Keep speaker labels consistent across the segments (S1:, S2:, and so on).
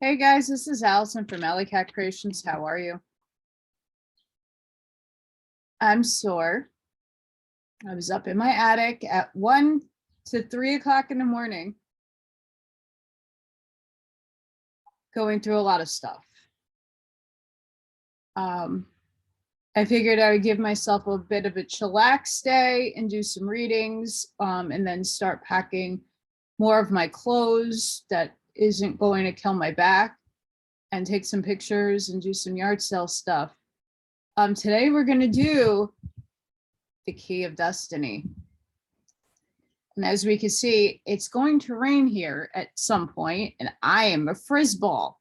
S1: Hey guys, this is Allison from Allykatkreations. How are you? I'm sore. I was up in my attic at 1 to 3 o'clock in the morning, going through a lot of stuff. I figured I would give myself a bit of a chillax day and do some readings, and then start packing more of my clothes that isn't going to kill my back, and take some pictures and do some yard sale stuff. Today we're going to do the Key of Destiny. And as we can see, it's going to rain here at some point, and I am a frizzball.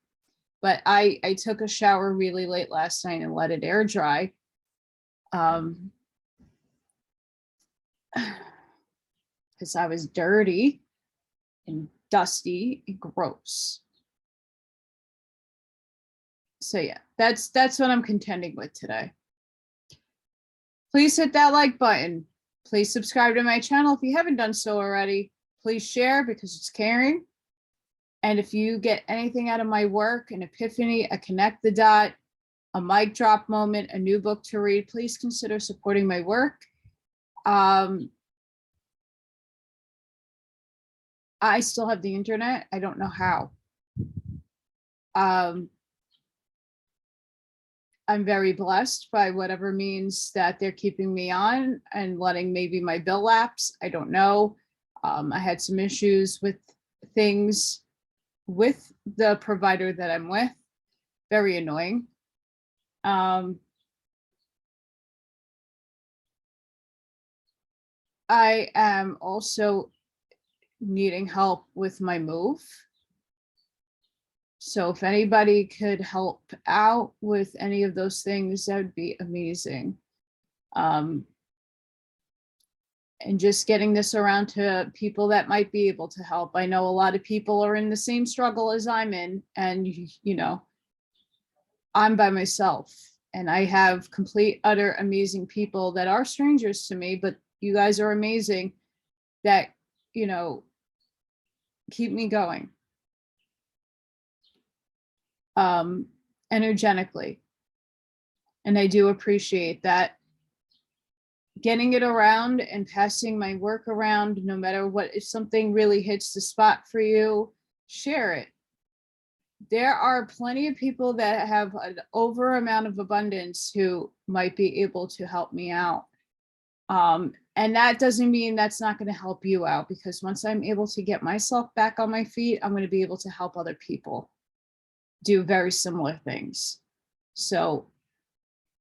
S1: But I took a shower really late last night and let it air dry. Because I was dirty and dusty and gross. So yeah, that's what I'm contending with today. Please hit that like button. Please subscribe to my channel if you haven't done so already. Please share because it's caring. And if you get anything out of my work, an epiphany, a connect the dot, a mic drop moment, a new book to read, please consider supporting my work. I still have the internet. I don't know how. I'm very blessed by whatever means that they're keeping me on and letting maybe my bill lapse. I don't know. I had some issues with things with the provider that I'm with. Very annoying. I am also needing help with my move. So if anybody could help out with any of those things, that would be amazing. And just getting this around to people that might be able to help. I know a lot of people are in the same struggle as I'm in, and you know, I'm by myself, and I have complete, utter, amazing people that are strangers to me, but you guys are amazing that, you know, keep me going. Energetically. And I do appreciate that. Getting it around and passing my work around, no matter what, if something really hits the spot for you, share it. There are plenty of people that have an over amount of abundance who might be able to help me out. And that doesn't mean that's not going to help you out, because once I'm able to get myself back on my feet, I'm going to be able to help other people do very similar things. So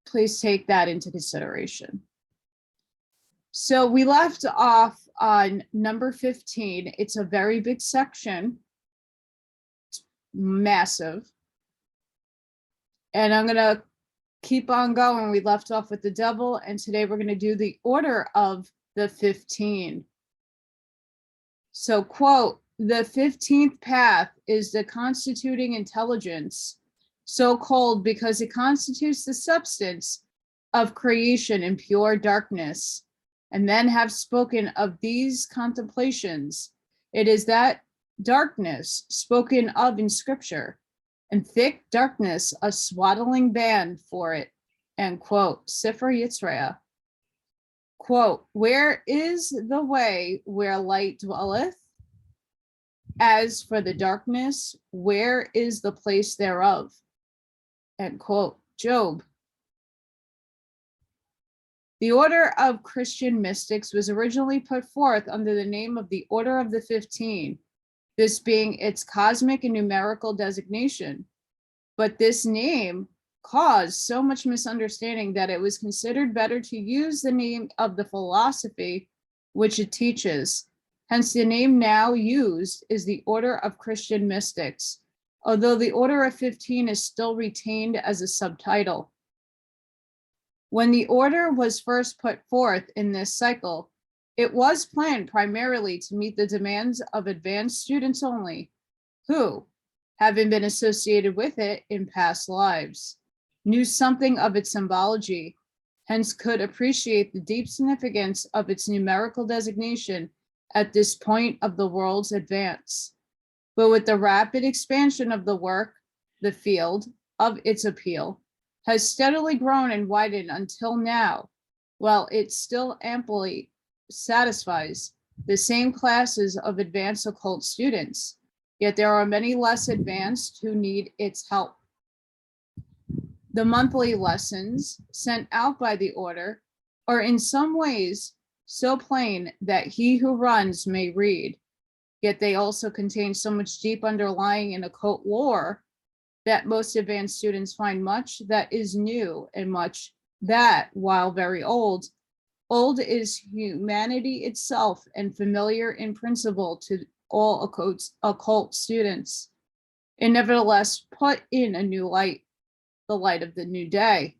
S1: please take that into consideration. So we left off on number 15. It's a very big section. It's massive. And I'm going to keep on going. We left off with the devil, and today we're going to do the order of the 15. So, quote, the 15th path is the constituting intelligence, so called because it constitutes the substance of creation in pure darkness. And then have spoken of these contemplations. It is that darkness spoken of in scripture, and thick darkness a swaddling band for it. And quote, Sefer Yitzra'ah. Quote, where is the way where light dwelleth? As for the darkness, where is the place thereof? End quote. Job. The order of Christian mystics was originally put forth under the name of the Order of the 15, this being its cosmic and numerical designation. But this name caused so much misunderstanding that it was considered better to use the name of the philosophy which it teaches. Hence, the name now used is the Order of Christian Mystics, although the Order of 15 is still retained as a subtitle. When the order was first put forth in this cycle, it was planned primarily to meet the demands of advanced students only, who, having been associated with it in past lives, knew something of its symbology, hence could appreciate the deep significance of its numerical designation at this point of the world's advance. But with the rapid expansion of the work, the field of its appeal has steadily grown and widened until now, while it still amply satisfies the same classes of advanced occult students, yet there are many less advanced who need its help. The monthly lessons sent out by the order are in some ways so plain that he who runs may read, yet they also contain so much deep underlying and occult lore that most advanced students find much that is new and much that, while very old is humanity itself and familiar in principle to all occult students, and nevertheless put in a new light, the light of the new day.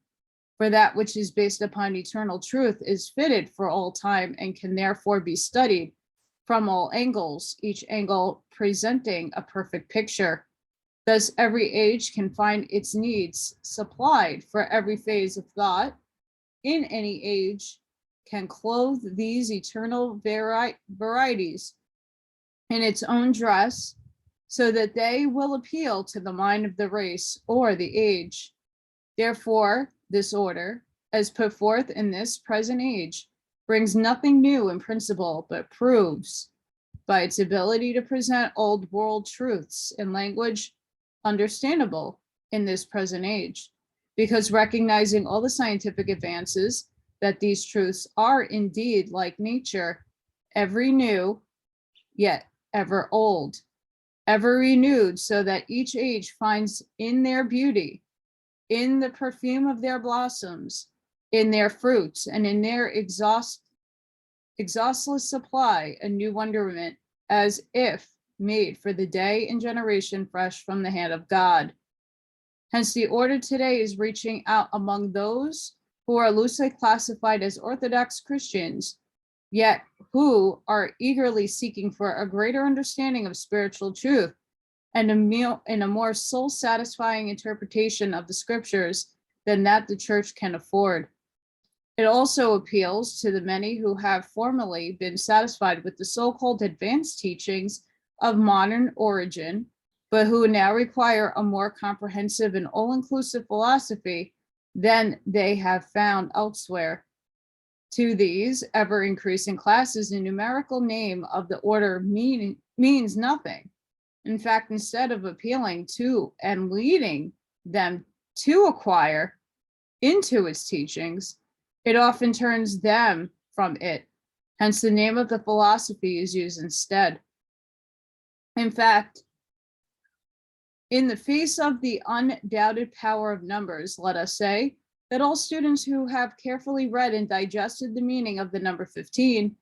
S1: For that which is based upon eternal truth is fitted for all time and can therefore be studied from all angles, each angle presenting a perfect picture. Thus, every age can find its needs supplied, for every phase of thought in any age can clothe these eternal varieties in its own dress, so that they will appeal to the mind of the race or the age. Therefore, this order, as put forth in this present age, brings nothing new in principle, but proves, by its ability to present old world truths in language understandable in this present age, because recognizing all the scientific advances, that these truths are indeed like nature, ever new, yet ever old, ever renewed, so that each age finds in their beauty, in the perfume of their blossoms, in their fruits, and in their exhaustless supply, a new wonderment, as if made for the day and generation fresh from the hand of God. Hence, the order today is reaching out among those who are loosely classified as Orthodox Christians, yet who are eagerly seeking for a greater understanding of spiritual truth and a more soul-satisfying interpretation of the scriptures than that the church can afford. It also appeals to the many who have formerly been satisfied with the so-called advanced teachings of modern origin, but who now require a more comprehensive and all-inclusive philosophy than they have found elsewhere. To these ever-increasing classes, the numerical name of the order means nothing. In fact, instead of appealing to and leading them to acquire into its teachings, it often turns them from it. Hence, the name of the philosophy is used instead. In fact, in the face of the undoubted power of numbers, let us say that all students who have carefully read and digested the meaning of the number 15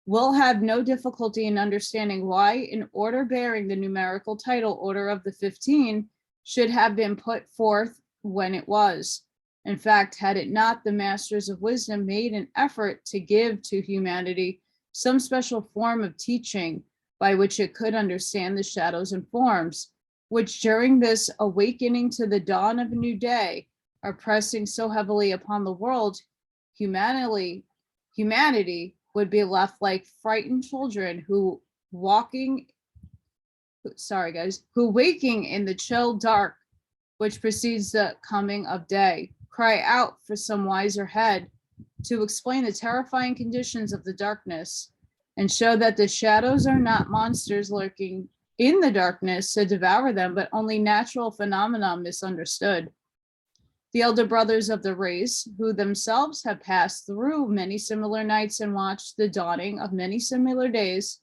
S1: will have no difficulty in understanding why an order bearing the numerical title Order of the 15 should have been put forth when it was. In fact, had it not, the masters of wisdom made an effort to give to humanity some special form of teaching by which it could understand the shadows and forms, which during this awakening to the dawn of a new day are pressing so heavily upon the world, humanity would be left like frightened children who waking in the chill dark which precedes the coming of day, cry out for some wiser head to explain the terrifying conditions of the darkness and show that the shadows are not monsters lurking in the darkness to devour them, but only natural phenomena misunderstood. The elder brothers of the race, who themselves have passed through many similar nights and watched the dawning of many similar days,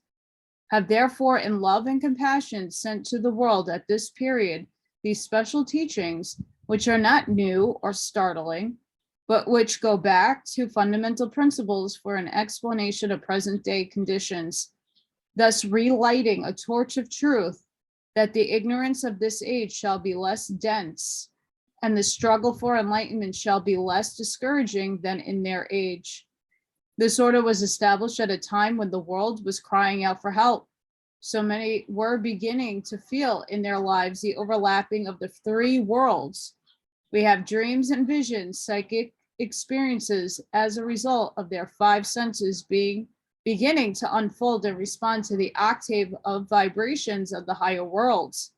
S1: have therefore in love and compassion sent to the world at this period these special teachings, which are not new or startling, but which go back to fundamental principles for an explanation of present day conditions, thus relighting a torch of truth, that the ignorance of this age shall be less dense and the struggle for enlightenment shall be less discouraging than in their age. This order was established at a time when the world was crying out for help. So many were beginning to feel in their lives the overlapping of the three worlds. We have dreams and visions, psychic experiences as a result of their five senses being beginning to unfold and respond to the octave of vibrations of the higher worlds.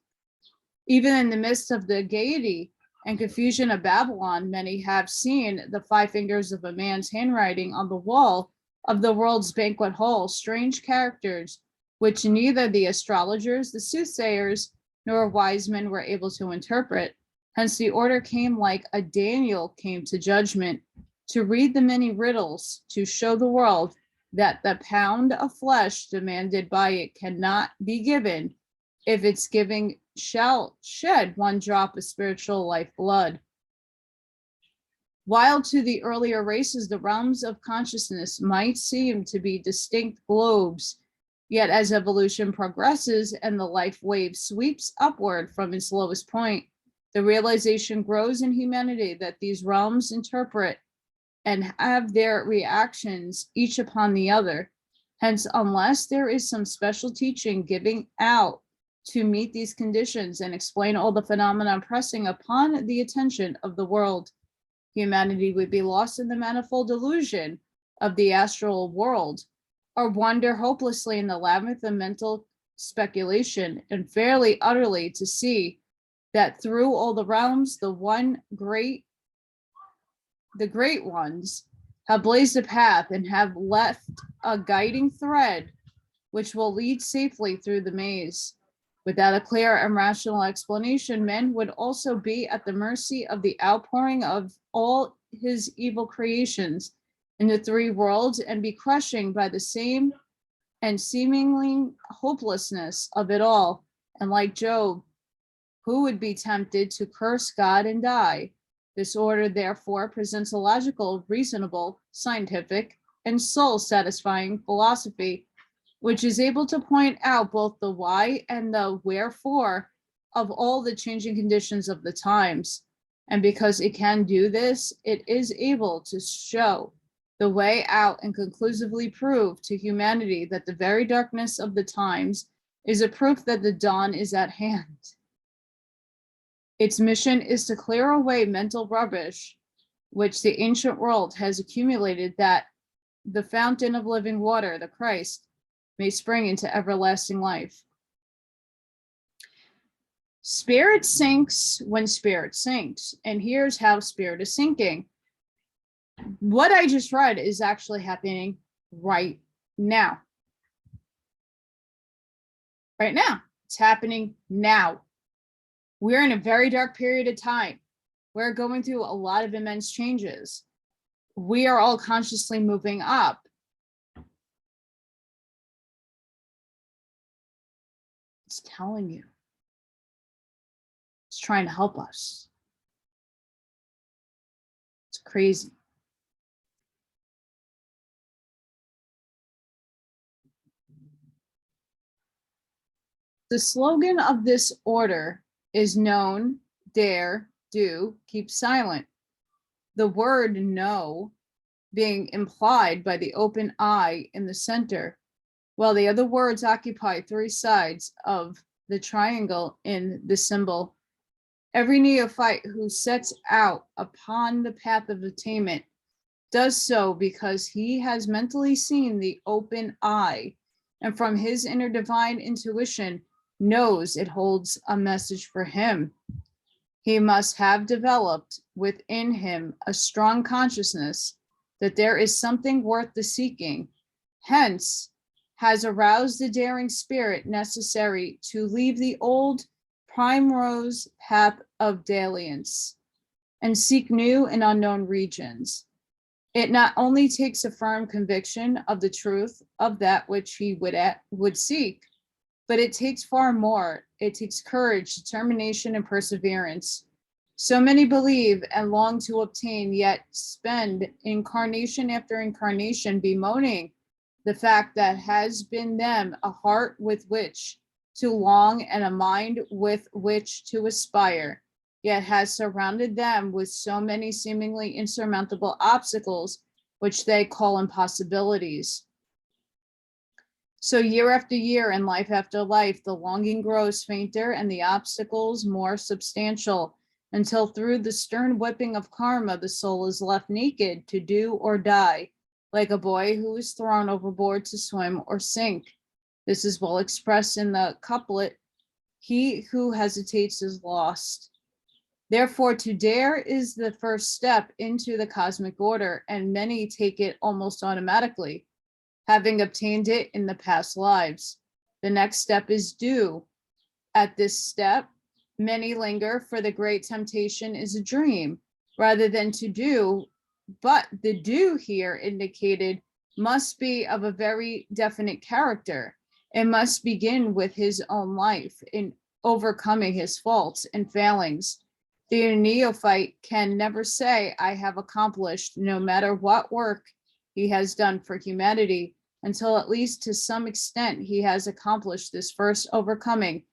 S1: Even in the midst of the gaiety and confusion of Babylon, many have seen the 5 fingers of a man's handwriting on the wall of the world's banquet hall, strange characters which neither the astrologers, the soothsayers, nor wise men were able to interpret. Hence the order came like a Daniel came to judgment, to read the many riddles, to show the world that the pound of flesh demanded by it cannot be given if its giving shall shed 1 drop of spiritual life blood. While to the earlier races, the realms of consciousness might seem to be distinct globes, yet as evolution progresses and the life wave sweeps upward from its lowest point, the realization grows in humanity that these realms interpret and have their reactions each upon the other. Hence, unless there is some special teaching giving out to meet these conditions and explain all the phenomena pressing upon the attention of the world, humanity would be lost in the manifold illusion of the astral world, or wander hopelessly in the labyrinth of mental speculation, and fairly utterly to see that through all the realms, the great ones have blazed a path and have left a guiding thread which will lead safely through the maze. Without a clear and rational explanation, men would also be at the mercy of the outpouring of all his evil creations in the 3 worlds and be crushing by the same and seemingly hopelessness of it all. And like Job, who would be tempted to curse God and die? This order, therefore, presents a logical, reasonable, scientific, and soul-satisfying philosophy, which is able to point out both the why and the wherefore of all the changing conditions of the times. And because it can do this, it is able to show the way out and conclusively prove to humanity that the very darkness of the times is a proof that the dawn is at hand. Its mission is to clear away mental rubbish, which the ancient world has accumulated, that the fountain of living water, the Christ, may spring into everlasting life. Spirit sinks when spirit sinks. And here's how spirit is sinking. What I just read is actually happening right now. Right now. It's happening now. We're in a very dark period of time. We're going through a lot of immense changes. We are all consciously moving up. It's telling you. It's trying to help us. It's crazy. The slogan of this order is known, dare, do, keep silent. The word know being implied by the open eye in the center, while the other words occupy 3 sides of the triangle in the symbol. Every neophyte who sets out upon the path of attainment does so because he has mentally seen the open eye, and from his inner divine intuition knows it holds a message for him. He must have developed within him a strong consciousness that there is something worth the seeking, hence has aroused the daring spirit necessary to leave the old primrose path of dalliance and seek new and unknown regions. It not only takes a firm conviction of the truth of that which he would seek, but it takes far more. It takes courage, determination, and perseverance. So many believe and long to obtain, yet spend incarnation after incarnation bemoaning the fact that has been them a heart with which to long and a mind with which to aspire, yet has surrounded them with so many seemingly insurmountable obstacles, which they call impossibilities. So year after year and life after life, the longing grows fainter and the obstacles more substantial, until through the stern whipping of karma, the soul is left naked to do or die, like a boy who is thrown overboard to swim or sink. This is well expressed in the couplet, "He who hesitates is lost." Therefore, to dare is the first step into the cosmic order, and many take it almost automatically, having obtained it in the past lives. The next step is do. At this step, many linger, for the great temptation is a dream rather than to do, but the do here indicated must be of a very definite character. It must begin with his own life in overcoming his faults and failings. The neophyte can never say, I have accomplished, no matter what work he has done for humanity, until at least to some extent he has accomplished this first overcoming,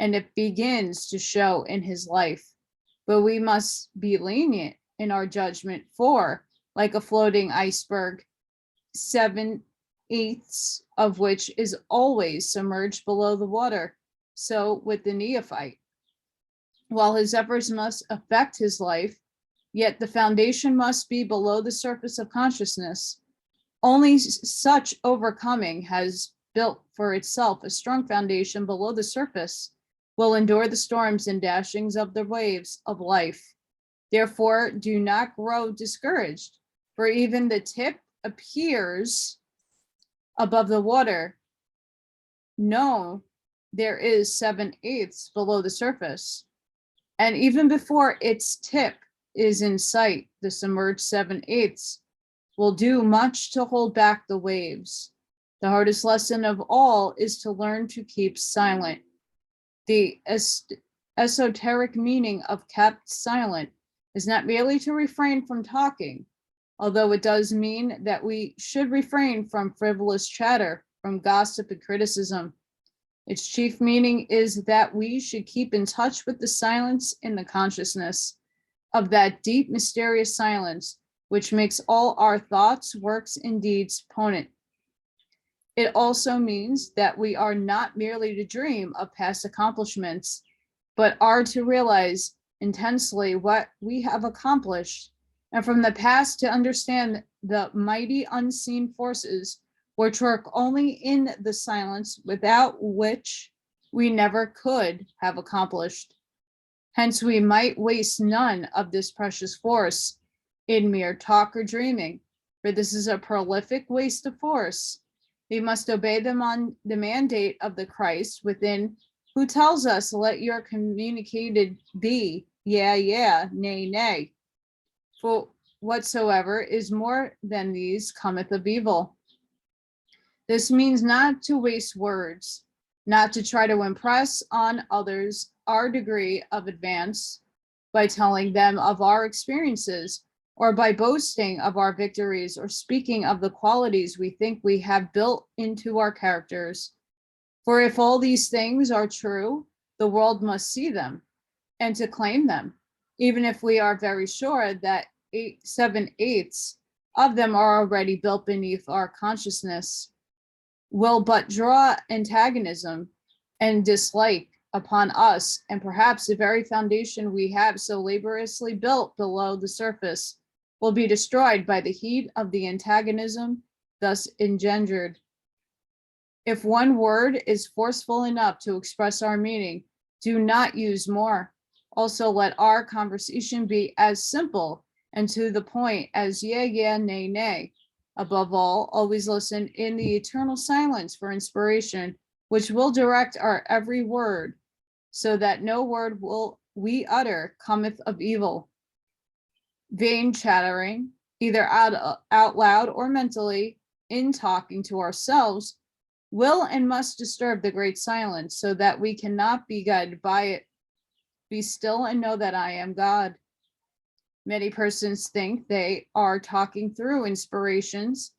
S1: and it begins to show in his life. But we must be lenient in our judgment, for, like a floating iceberg, 7/8 of which is always submerged below the water, so with the neophyte. While his efforts must affect his life, yet the foundation must be below the surface of consciousness. Only such overcoming has built for itself a strong foundation below the surface, will endure the storms and dashings of the waves of life. Therefore, do not grow discouraged, for even the tip appears above the water. No, there is 7/8 below the surface. And even before its tip is in sight, the submerged 7/8 will do much to hold back the waves. The hardest lesson of all is to learn to keep silent. The esoteric meaning of kept silent is not merely to refrain from talking, although it does mean that we should refrain from frivolous chatter, from gossip and criticism. Its chief meaning is that we should keep in touch with the silence in the consciousness of that deep, mysterious silence, which makes all our thoughts, works, and deeds potent. It also means that we are not merely to dream of past accomplishments, but are to realize intensely what we have accomplished, and from the past to understand the mighty unseen forces which work only in the silence, without which we never could have accomplished. Hence, we might waste none of this precious force in mere talk or dreaming, for this is a prolific waste of force. We must obey the mandate of the Christ within, who tells us, let your communicated be, yeah, nay, nay. For whatsoever is more than these cometh of evil. This means not to waste words, not to try to impress on others our degree of advance by telling them of our experiences, or by boasting of our victories, or speaking of the qualities we think we have built into our characters. For if all these things are true, the world must see them and to claim them, even if we are very sure that 7/8 of them are already built beneath our consciousness, will but draw antagonism and dislike upon us, and perhaps the very foundation we have so laboriously built below the surface will be destroyed by the heat of the antagonism thus engendered. If one word is forceful enough to express our meaning, do not use more. Also, let our conversation be as simple and to the point as yeah, nay, nay. Above all, always listen in the eternal silence for inspiration, which will direct our every word, so that no word will we utter cometh of evil. Vain chattering, either out loud or mentally, in talking to ourselves, will and must disturb the great silence, so that we cannot be guided by it. Be still and know that I am God. Many persons think they are talking through inspirations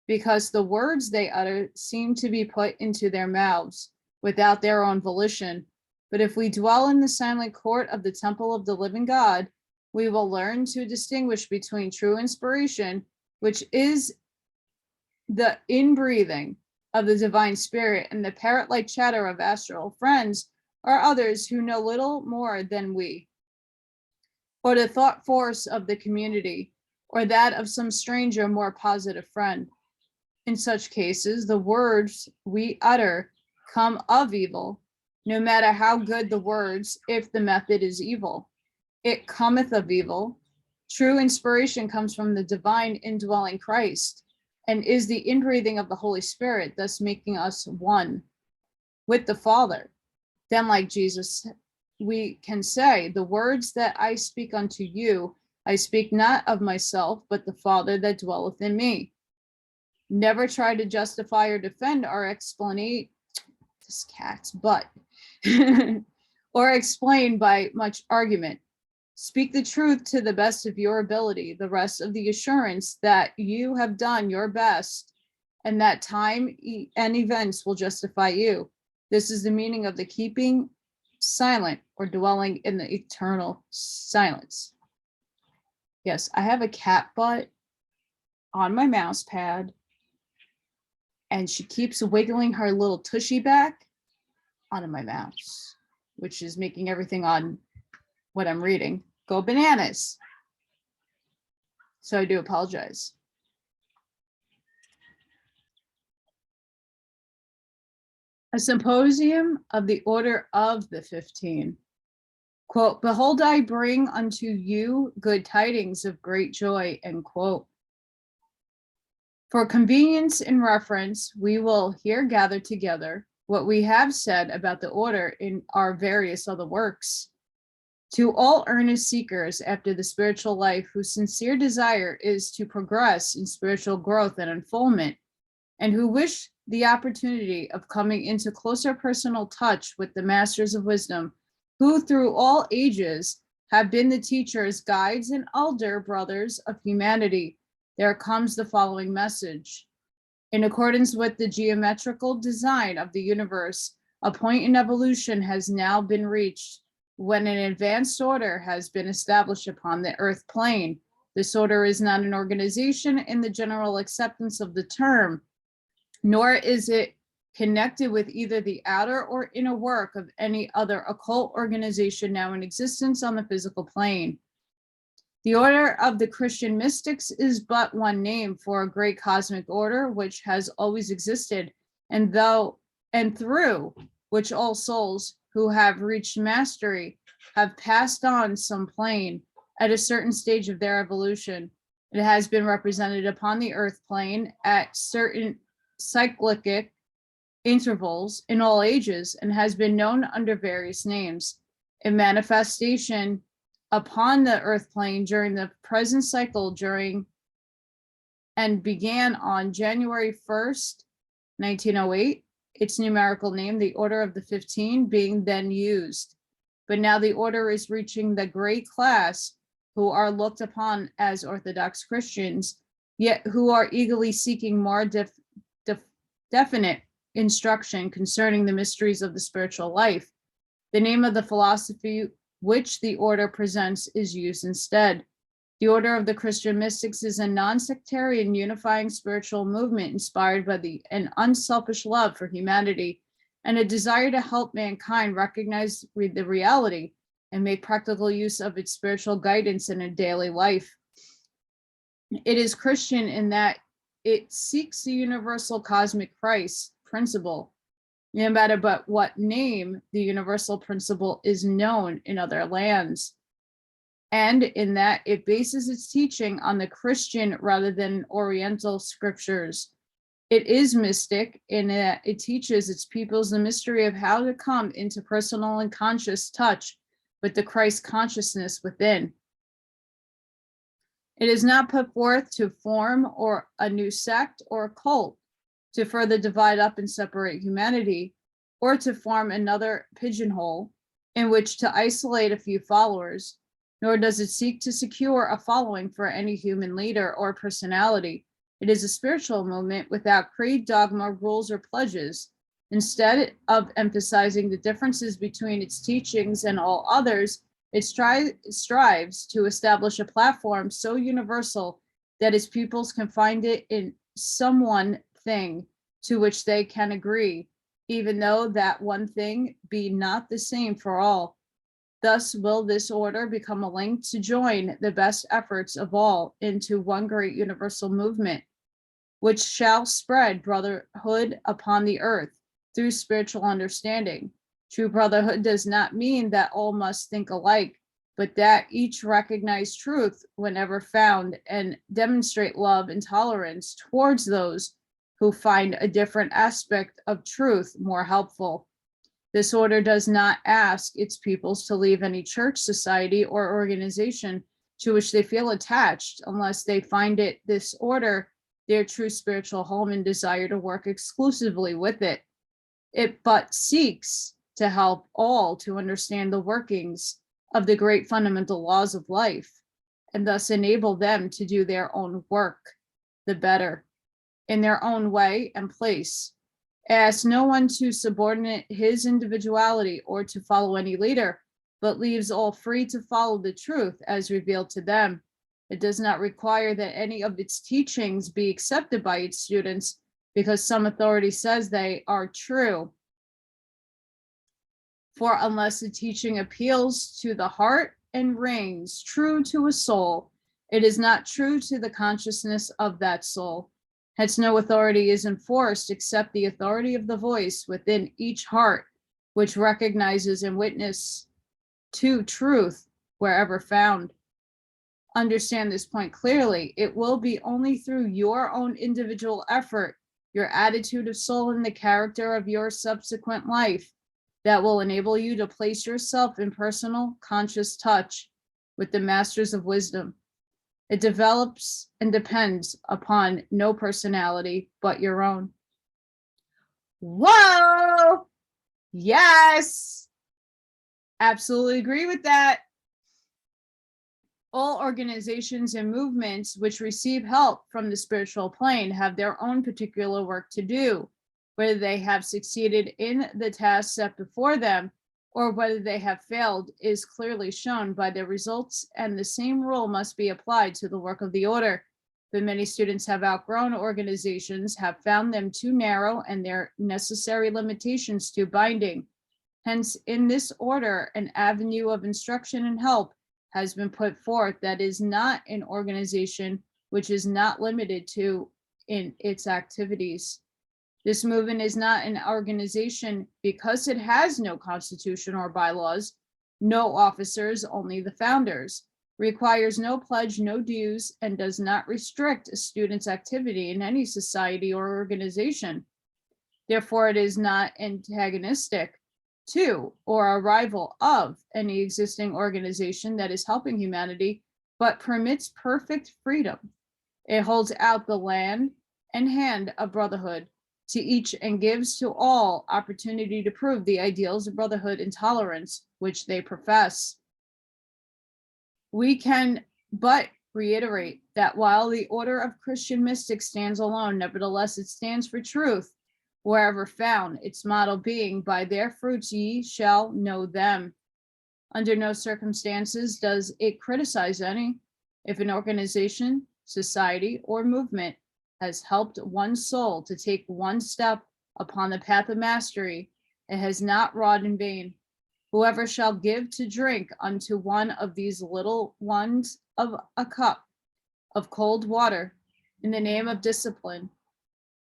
S1: because the words they utter seem to be put into their mouths without their own volition. But if we dwell in the silent court of the temple of the living God, we will learn to distinguish between true inspiration, which is the inbreathing of the divine spirit, and the parrot-like chatter of astral friends or others who know little more than we, or the thought force of the community, or that of some stranger, more positive friend. In such cases, the words we utter come of evil, no matter how good the words, if the method is evil. It cometh of evil. True inspiration comes from the divine indwelling Christ and is the inbreathing of the Holy Spirit, thus making us one with the Father. Then, like Jesus, we can say, the words that I speak unto you, I speak not of myself, but the Father that dwelleth in me. Never try to justify or defend or explain this cat's butt or explain by much argument. Speak the truth to the best of your ability, the rest of the assurance that you have done your best and that time and events will justify you. This is the meaning of the keeping silent or dwelling in the eternal silence. Yes, I have a cat butt on my mouse pad, and she keeps wiggling her little tushy back onto my mouse, which is making everything on what I'm reading go bananas. So I do apologize. A symposium of the Order of the 15. Quote, behold, I bring unto you good tidings of great joy, end quote. For convenience in reference, we will here gather together what we have said about the order in our various other works. To all earnest seekers after the spiritual life whose sincere desire is to progress in spiritual growth and unfoldment, and who wish the opportunity of coming into closer personal touch with the masters of wisdom, who through all ages have been the teachers, guides, and elder brothers of humanity, there comes the following message. In accordance with the geometrical design of the universe, a point in evolution has now been reached when an advanced order has been established upon the earth plane. This order is not an organization in the general acceptance of the term, nor is it connected with either the outer or inner work of any other occult organization now in existence on the physical plane. The order of the Christian mystics is but one name for a great cosmic order which has always existed, and through which all souls who have reached mastery have passed on some plane at a certain stage of their evolution. It has been represented upon the earth plane at certain cyclic intervals in all ages and has been known under various names. A manifestation upon the earth plane during the present cycle and began on January 1st, 1908, its numerical name, the Order of the 15, being then used. But now the order is reaching the great class who are looked upon as Orthodox Christians, yet who are eagerly seeking more definite instruction concerning the mysteries of the spiritual life. The name of the philosophy which the order presents is used instead. The Order of the Christian Mystics is a non-sectarian unifying spiritual movement inspired by an unselfish love for humanity and a desire to help mankind recognize the reality and make practical use of its spiritual guidance in a daily life. It is Christian in that it seeks the universal cosmic Christ principle, no matter but what name the universal principle is known in other lands, and in that it bases its teaching on the Christian rather than Oriental scriptures. It is mystic in that it teaches its peoples the mystery of how to come into personal and conscious touch with the Christ consciousness within. It is not put forth to form or a new sect or cult, to further divide up and separate humanity, or to form another pigeonhole in which to isolate a few followers, nor does it seek to secure a following for any human leader or personality. It is a spiritual movement without creed, dogma, rules, or pledges. Instead of emphasizing the differences between its teachings and all others, it strives to establish a platform so universal that its pupils can find it in some one thing to which they can agree, even though that one thing be not the same for all. Thus will this order become a link to join the best efforts of all into one great universal movement, which shall spread brotherhood upon the earth through spiritual understanding. True brotherhood does not mean that all must think alike, but that each recognize truth whenever found and demonstrate love and tolerance towards those who find a different aspect of truth more helpful. This order does not ask its pupils to leave any church, society, or organization to which they feel attached unless they find it, this order, their true spiritual home and desire to work exclusively with it. It but seeks to help all to understand the workings of the great fundamental laws of life, and thus enable them to do their own work the better, in their own way and place. Asks no one to subordinate his individuality or to follow any leader, but leaves all free to follow the truth as revealed to them. It does not require that any of its teachings be accepted by its students because some authority says they are true. For unless the teaching appeals to the heart and rings true to a soul, it is not true to the consciousness of that soul. Hence, no authority is enforced except the authority of the voice within each heart, which recognizes and witnesses to truth wherever found. Understand this point clearly. It will be only through your own individual effort, your attitude of soul, and the character of your subsequent life that will enable you to place yourself in personal, conscious touch with the masters of wisdom. It develops and depends upon no personality but your own. Whoa! Yes! Absolutely agree with that. All organizations and movements which receive help from the spiritual plane have their own particular work to do. Whether they have succeeded in the task set before them or whether they have failed is clearly shown by their results, and the same rule must be applied to the work of the order. But many students have outgrown organizations, have found them too narrow and their necessary limitations too binding. Hence, in this order, an avenue of instruction and help has been put forth that is not an organization, which is not limited to in its activities. This movement is not an organization because it has no constitution or bylaws, no officers, only the founders, requires no pledge, no dues, and does not restrict a student's activity in any society or organization. Therefore, it is not antagonistic to or a rival of any existing organization that is helping humanity, but permits perfect freedom. It holds out the land and hand of brotherhood to each and gives to all opportunity to prove the ideals of brotherhood and tolerance which they profess. We can but reiterate that while the order of Christian mystics stands alone, nevertheless it stands for truth wherever found, its motto being, by their fruits ye shall know them. Under no circumstances does it criticize any. If an organization, society, or movement has helped one soul to take one step upon the path of mastery, it has not wrought in vain. Whoever shall give to drink unto one of these little ones of a cup of cold water in the name of discipline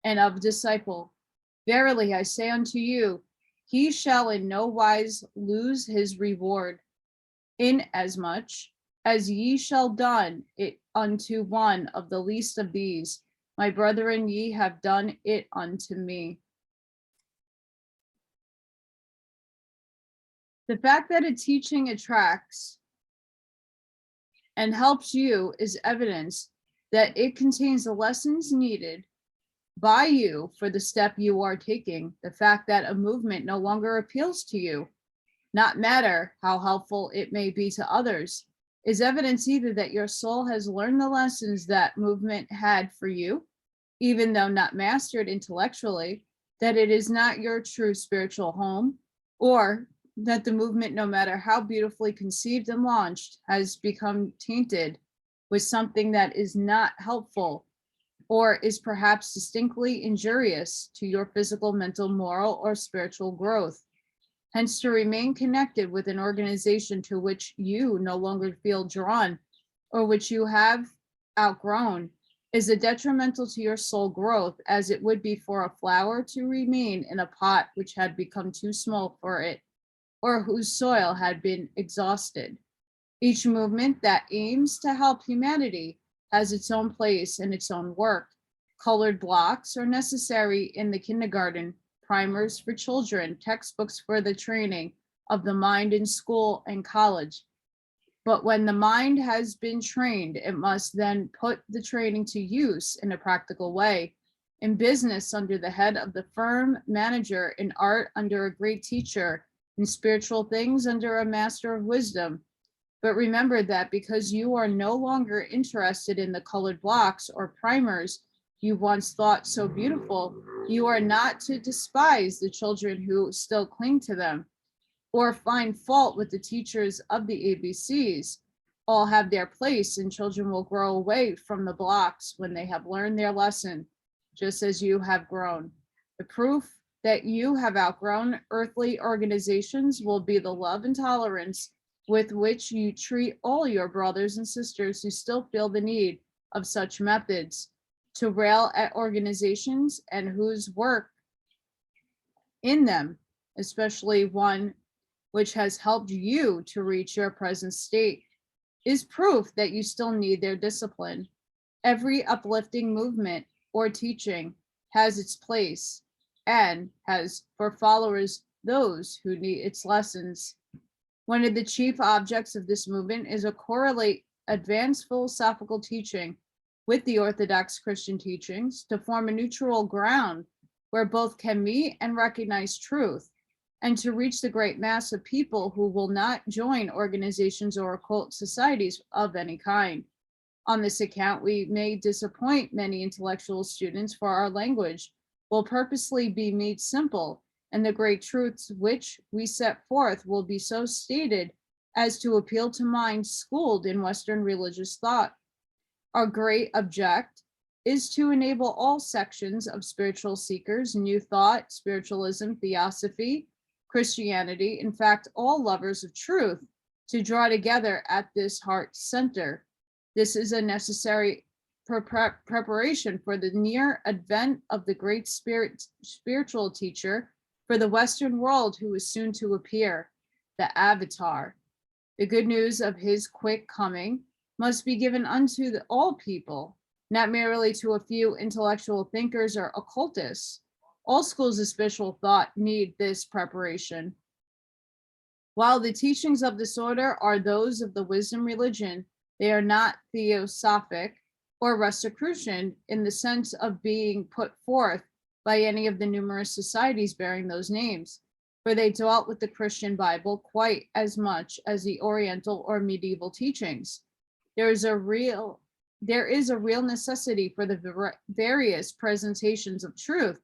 S1: and of disciple, verily I say unto you, he shall in no wise lose his reward, inasmuch as ye shall done it unto one of the least of these, my brethren, ye have done it unto me. The fact that a teaching attracts and helps you is evidence that it contains the lessons needed by you for the step you are taking. The fact that a movement no longer appeals to you, not matter how helpful it may be to others, is evidence either that your soul has learned the lessons that movement had for you, even though not mastered intellectually, that it is not your true spiritual home, or that the movement, no matter how beautifully conceived and launched, has become tainted with something that is not helpful or is perhaps distinctly injurious to your physical, mental, moral, or spiritual growth. Hence, to remain connected with an organization to which you no longer feel drawn or which you have outgrown is as detrimental to your soul growth as it would be for a flower to remain in a pot which had become too small for it or whose soil had been exhausted. Each movement that aims to help humanity has its own place and its own work. Colored blocks are necessary in the kindergarten, primers for children, textbooks for the training of the mind in school and college. But when the mind has been trained, it must then put the training to use in a practical way. In business, under the head of the firm manager, in art, under a great teacher, in spiritual things, under a master of wisdom. But remember that because you are no longer interested in the colored blocks or primers you once thought so beautiful, you are not to despise the children who still cling to them or find fault with the teachers of the ABCs. All have their place, and children will grow away from the blocks when they have learned their lesson, just as you have grown. The proof that you have outgrown earthly organizations will be the love and tolerance with which you treat all your brothers and sisters who still feel the need of such methods. To rail at organizations and whose work in them, especially one which has helped you to reach your present state, is proof that you still need their discipline. Every uplifting movement or teaching has its place and has for followers those who need its lessons. One of the chief objects of this movement is to correlate advanced philosophical teaching with the Orthodox Christian teachings to form a neutral ground where both can meet and recognize truth, and to reach the great mass of people who will not join organizations or occult societies of any kind. On this account, we may disappoint many intellectual students, for our language will purposely be made simple, and the great truths which we set forth will be so stated as to appeal to minds schooled in Western religious thought. Our great object is to enable all sections of spiritual seekers, New Thought, spiritualism, theosophy, Christianity, in fact, all lovers of truth, to draw together at this heart center. This is a necessary preparation for the near advent of the great spiritual teacher for the Western world who is soon to appear, the Avatar. The good news of his quick coming must be given unto all people, not merely to a few intellectual thinkers or occultists. All schools of spiritual thought need this preparation. While the teachings of this order are those of the wisdom religion, they are not theosophic or Rosicrucian in the sense of being put forth by any of the numerous societies bearing those names, for they dwelt with the Christian Bible quite as much as the Oriental or medieval teachings. There is a real necessity for the various presentations of truth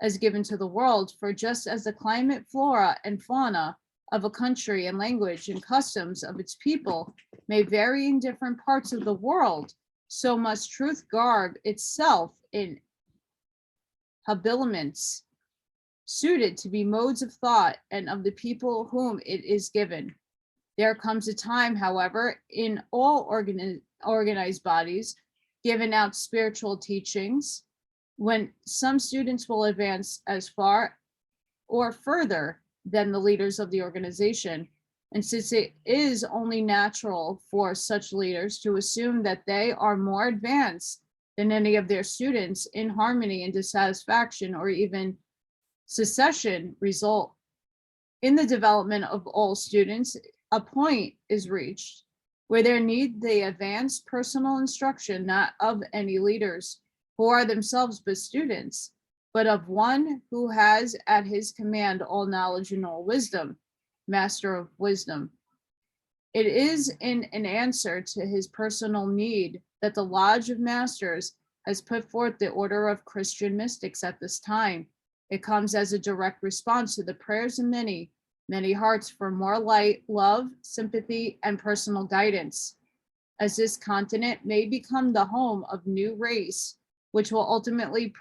S1: as given to the world, for just as the climate, flora, and fauna of a country and language and customs of its people may vary in different parts of the world, so must truth garb itself in habiliments suited to be modes of thought and of the people whom it is given. There comes a time, however, in all organized bodies given out spiritual teachings, when some students will advance as far or further than the leaders of the organization. And since it is only natural for such leaders to assume that they are more advanced than any of their students, in harmony and dissatisfaction or even secession result in the development of all students, a point is reached where there need the advanced personal instruction, not of any leaders who are themselves but students, but of one who has at his command all knowledge and all wisdom, master of wisdom. It is in an answer to his personal need that the Lodge of Masters has put forth the order of Christian mystics at this time. It comes as a direct response to the prayers of many, many hearts for more light, love, sympathy, and personal guidance. As this continent may become the home of new race, which will ultimately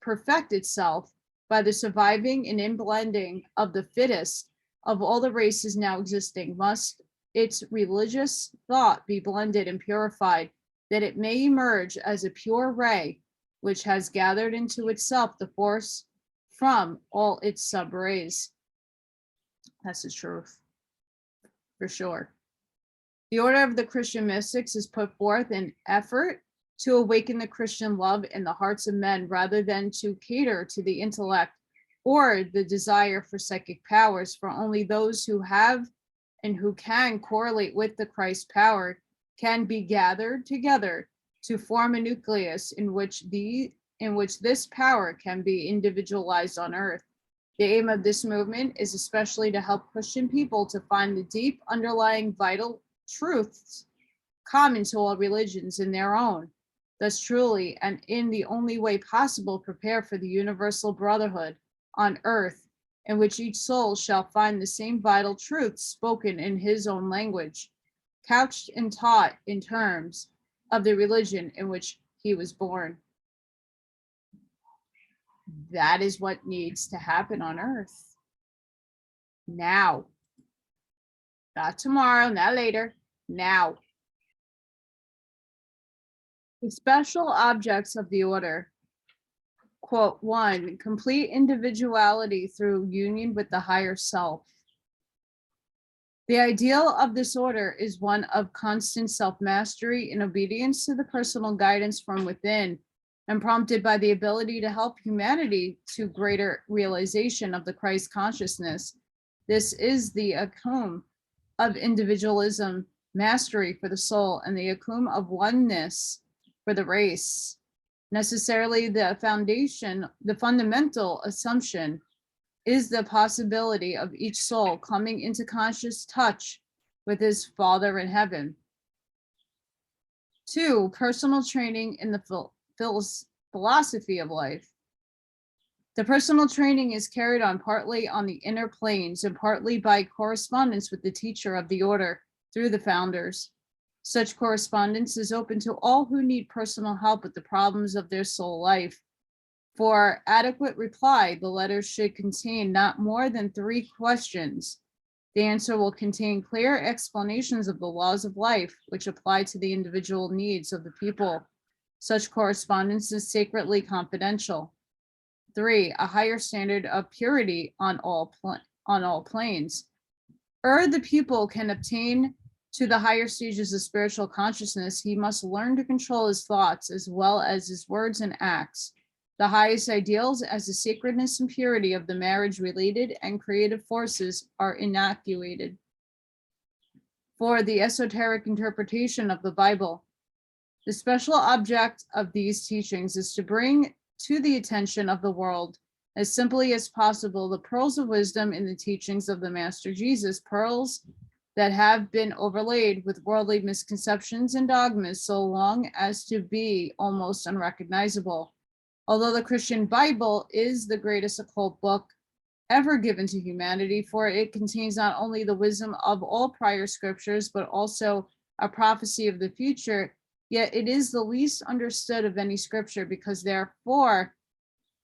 S1: perfect itself by the surviving and inblending of the fittest, of all the races now existing, must its religious thought be blended and purified, that it may emerge as a pure ray, which has gathered into itself the force from all its sub-rays. That's the truth, for sure. The Order of the Christian Mystics is put forth in effort to awaken the Christian love in the hearts of men rather than to cater to the intellect or the desire for psychic powers, for only those who have and who can correlate with the Christ power can be gathered together to form a nucleus in which this power can be individualized on earth. The aim of this movement is especially to help Christian people to find the deep underlying vital truths common to all religions in their own, thus truly and in the only way possible prepare for the universal brotherhood on earth, in which each soul shall find the same vital truths spoken in his own language, couched and taught in terms of the religion in which he was born. That is what needs to happen on earth. Now. Not tomorrow, not later, now. The special objects of the order. Quote 1, complete individuality through union with the higher self. The ideal of this order is one of constant self-mastery in obedience to the personal guidance from within, and prompted by the ability to help humanity to greater realization of the Christ consciousness. This is the akum of individualism, mastery for the soul, and the akum of oneness for the race. Necessarily, the foundation, the fundamental assumption is the possibility of each soul coming into conscious touch with his Father in heaven. 2, personal training in the philosophy of life. The personal training is carried on partly on the inner planes and partly by correspondence with the teacher of the order through the founders. Such correspondence is open to all who need personal help with the problems of their soul life. For adequate reply, the letters should contain not more than 3 questions. The answer will contain clear explanations of the laws of life, which apply to the individual needs of the people. Such correspondence is sacredly confidential. 3, a higher standard of purity on all planes. Ere the pupil can obtain to the higher stages of spiritual consciousness, he must learn to control his thoughts as well as his words and acts. The highest ideals as the sacredness and purity of the marriage-related and creative forces are inoculated. For the esoteric interpretation of the Bible, the special object of these teachings is to bring to the attention of the world as simply as possible the pearls of wisdom in the teachings of the Master Jesus, pearls that have been overlaid with worldly misconceptions and dogmas so long as to be almost unrecognizable. Although the Christian Bible is the greatest occult book ever given to humanity, for it contains not only the wisdom of all prior scriptures, but also a prophecy of the future, yet it is the least understood of any scripture, because therefore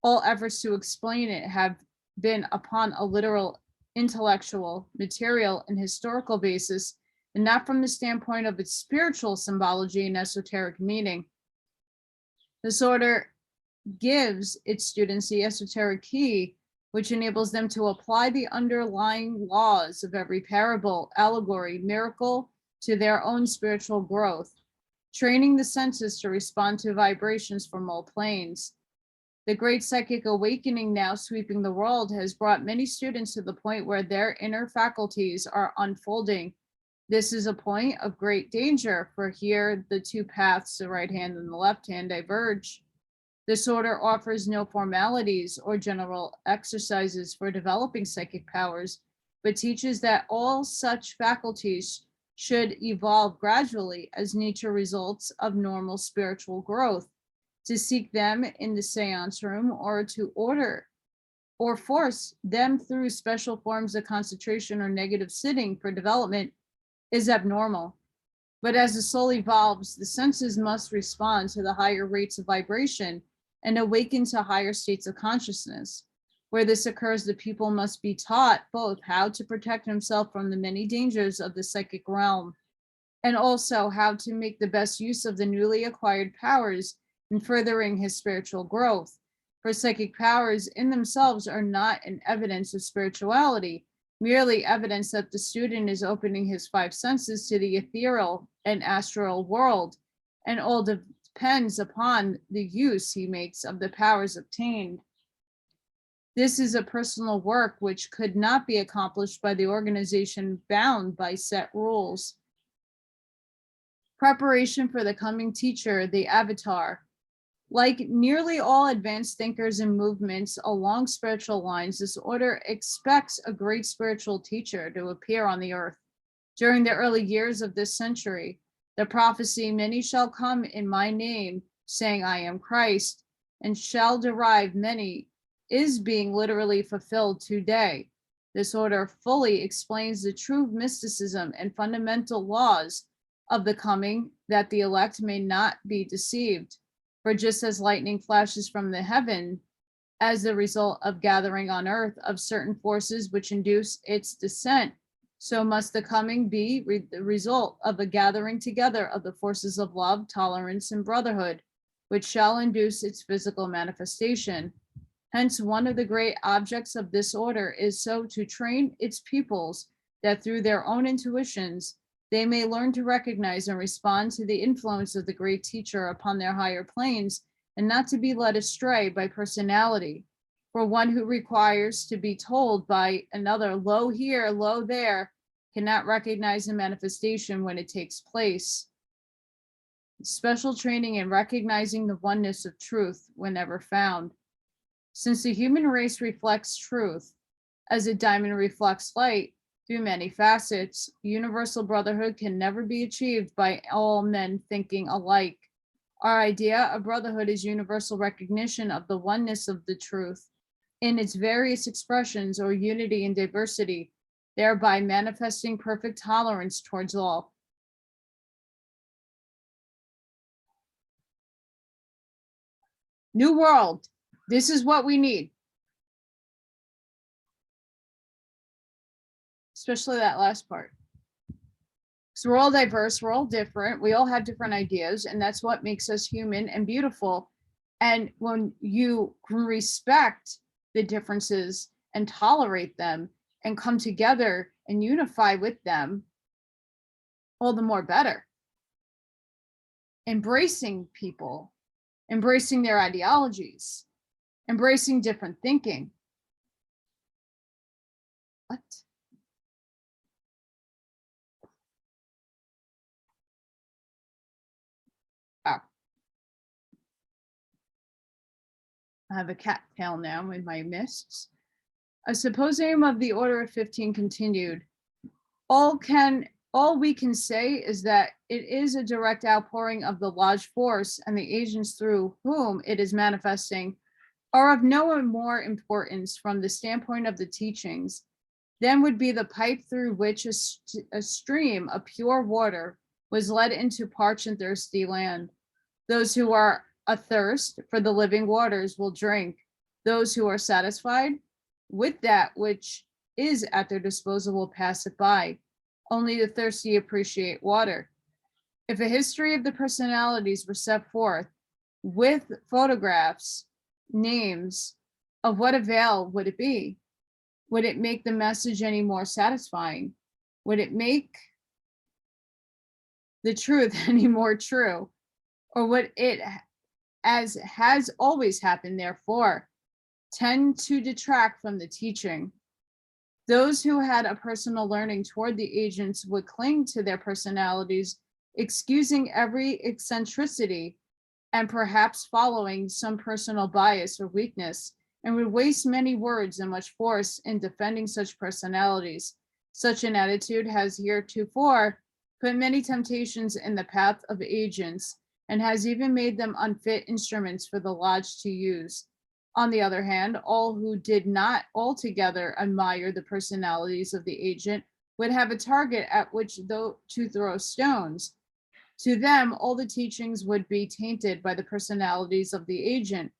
S1: all efforts to explain it have been upon a literal, intellectual, material, and historical basis, and not from the standpoint of its spiritual symbology and esoteric meaning. This order gives its students the esoteric key, which enables them to apply the underlying laws of every parable, allegory, miracle to their own spiritual growth, training the senses to respond to vibrations from all planes. The great psychic awakening now sweeping the world has brought many students to the point where their inner faculties are unfolding. This is a point of great danger, for here the 2 paths, the right hand and the left hand, diverge. This order offers no formalities or general exercises for developing psychic powers, but teaches that all such faculties should evolve gradually as nature results of normal spiritual growth. To seek them in the seance room or to order or force them through special forms of concentration or negative sitting for development is abnormal. But as the soul evolves, the senses must respond to the higher rates of vibration and awaken to higher states of consciousness. Where this occurs, the pupil must be taught both how to protect himself from the many dangers of the psychic realm, and also how to make the best use of the newly acquired powers in furthering his spiritual growth. For psychic powers in themselves are not an evidence of spirituality, merely evidence that the student is opening his five senses to the ethereal and astral world, and all depends upon the use he makes of the powers obtained. This is a personal work which could not be accomplished by the organization bound by set rules. Preparation for the coming teacher, the avatar. Like nearly all advanced thinkers and movements along spiritual lines, this order expects a great spiritual teacher to appear on the earth. During the early years of this century, the prophecy, many shall come in my name, saying, I am Christ, and shall derive many, is being literally fulfilled today. This order fully explains the true mysticism and fundamental laws of the coming, that the elect may not be deceived. For just as lightning flashes from the heaven as the result of gathering on earth of certain forces which induce its descent, so must the coming be the result of a gathering together of the forces of love, tolerance, and brotherhood, which shall induce its physical manifestation. Hence, one of the great objects of this order is so to train its pupils that through their own intuitions, they may learn to recognize and respond to the influence of the great teacher upon their higher planes, and not to be led astray by personality. For one who requires to be told by another, low here, low there, cannot recognize a manifestation when it takes place. Special training in recognizing the oneness of truth whenever found. Since the human race reflects truth, as a diamond reflects light, through many facets, universal brotherhood can never be achieved by all men thinking alike. Our idea of brotherhood is universal recognition of the oneness of the truth in its various expressions, or unity and diversity, thereby manifesting perfect tolerance towards all. New world. This is what we need. Especially that last part. So we're all diverse, we're all different, we all have different ideas, and that's what makes us human and beautiful. And when you can respect the differences and tolerate them and come together and unify with them, all the more better. Embracing people, embracing their ideologies, embracing different thinking. What? Oh. I have a cat tail now in my mists. A symposium of the Order of 15 continued. All we can say is that it is a direct outpouring of the lodge force, and the agents through whom it is manifesting are of no more importance from the standpoint of the teachings than would be the pipe through which a stream of pure water was led into parched and thirsty land. Those who are athirst for the living waters will drink. Those who are satisfied with that which is at their disposal will pass it by. Only the thirsty appreciate water. If a history of the personalities were set forth with photographs, names, of what avail would it be? Would it make the message any more satisfying? Would it make the truth any more true? Or would it, as has always happened, therefore, tend to detract from the teaching? Those who had a personal learning toward the agents would cling to their personalities, excusing every eccentricity and perhaps following some personal bias or weakness, and would waste many words and much force in defending such personalities. Such an attitude has heretofore put many temptations in the path of agents, and has even made them unfit instruments for the lodge to use. On the other hand, all who did not altogether admire the personalities of the agent would have a target at which to throw stones. To them, all the teachings would be tainted by the personalities of the agent.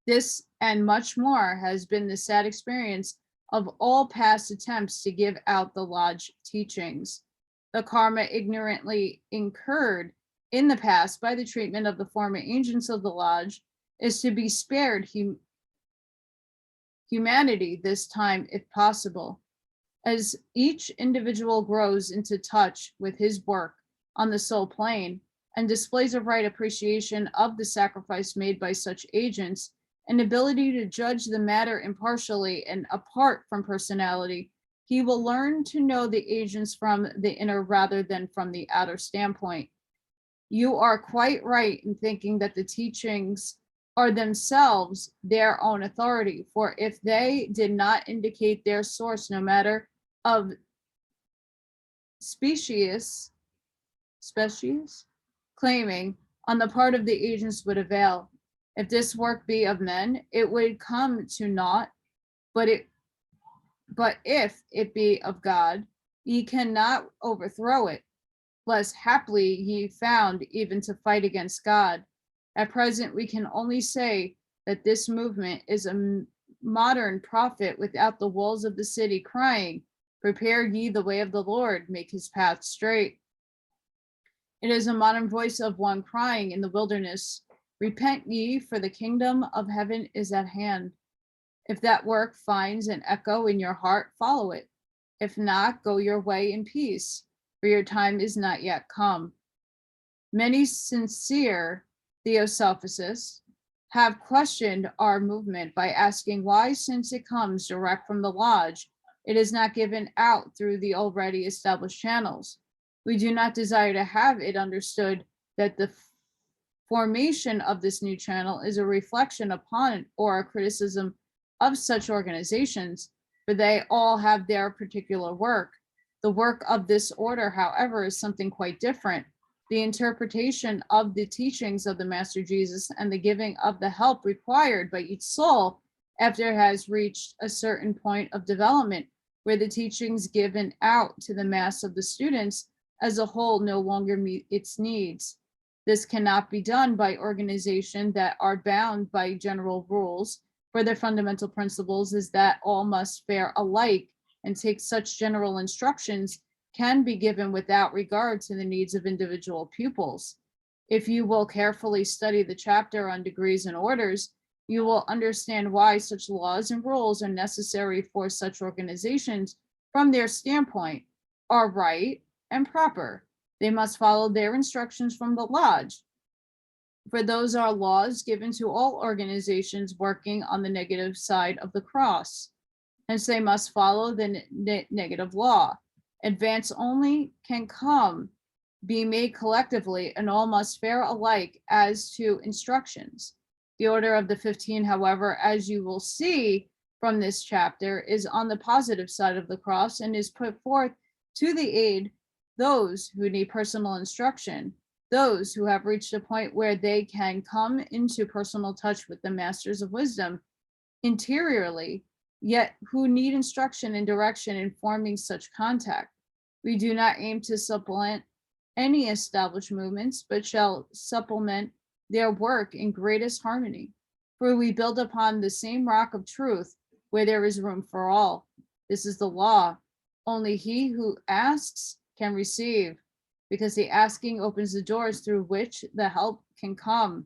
S1: This and much more has been the sad experience of all past attempts to give out the lodge teachings. The karma ignorantly incurred in the past by the treatment of the former agents of the lodge is to be spared humanity this time if possible. As each individual grows into touch with his work on the soul plane and displays a right appreciation of the sacrifice made by such agents, an ability to judge the matter impartially and apart from personality, he will learn to know the agents from the inner rather than from the outer standpoint. You are quite right in thinking that the teachings are themselves their own authority, for if they did not indicate their source, no matter of species claiming on the part of the agents would avail. If this work be of men, it would come to naught, but if it be of God, ye cannot overthrow it, lest haply ye found even to fight against God. At present, we can only say that this movement is a modern prophet without the walls of the city crying, prepare ye the way of the Lord, make his path straight. It is a modern voice of one crying in the wilderness, repent ye, for the kingdom of heaven is at hand. If that work finds an echo in your heart, follow it. If not, go your way in peace, for your time is not yet come. Many sincere theosophists have questioned our movement by asking why, since it comes direct from the lodge, it is not given out through the already established channels. We do not desire to have it understood that the formation of this new channel is a reflection upon or a criticism of such organizations, for they all have their particular work. The work of this order, however, is something quite different. The interpretation of the teachings of the Master Jesus and the giving of the help required by each soul after it has reached a certain point of development, where the teachings given out to the mass of the students as a whole no longer meet its needs. This cannot be done by organizations that are bound by general rules, for their fundamental principles is that all must fare alike, and take such general instructions can be given without regard to the needs of individual pupils. If you will carefully study the chapter on degrees and orders, you will understand why such laws and rules are necessary for such organizations from their standpoint are right and proper. They must follow their instructions from the lodge, for those are laws given to all organizations working on the negative side of the cross. Hence, they must follow the negative law. Advance only can come, be made collectively, and all must fare alike as to instructions. The order of the 15, however, as you will see from this chapter, is on the positive side of the cross and is put forth to the aid those who need personal instruction, those who have reached a point where they can come into personal touch with the masters of wisdom interiorly, yet who need instruction and direction in forming such contact. We do not aim to supplant any established movements, but shall supplement their work in greatest harmony. For we build upon the same rock of truth where there is room for all. This is the law. Only he who asks can receive, because the asking opens the doors through which the help can come.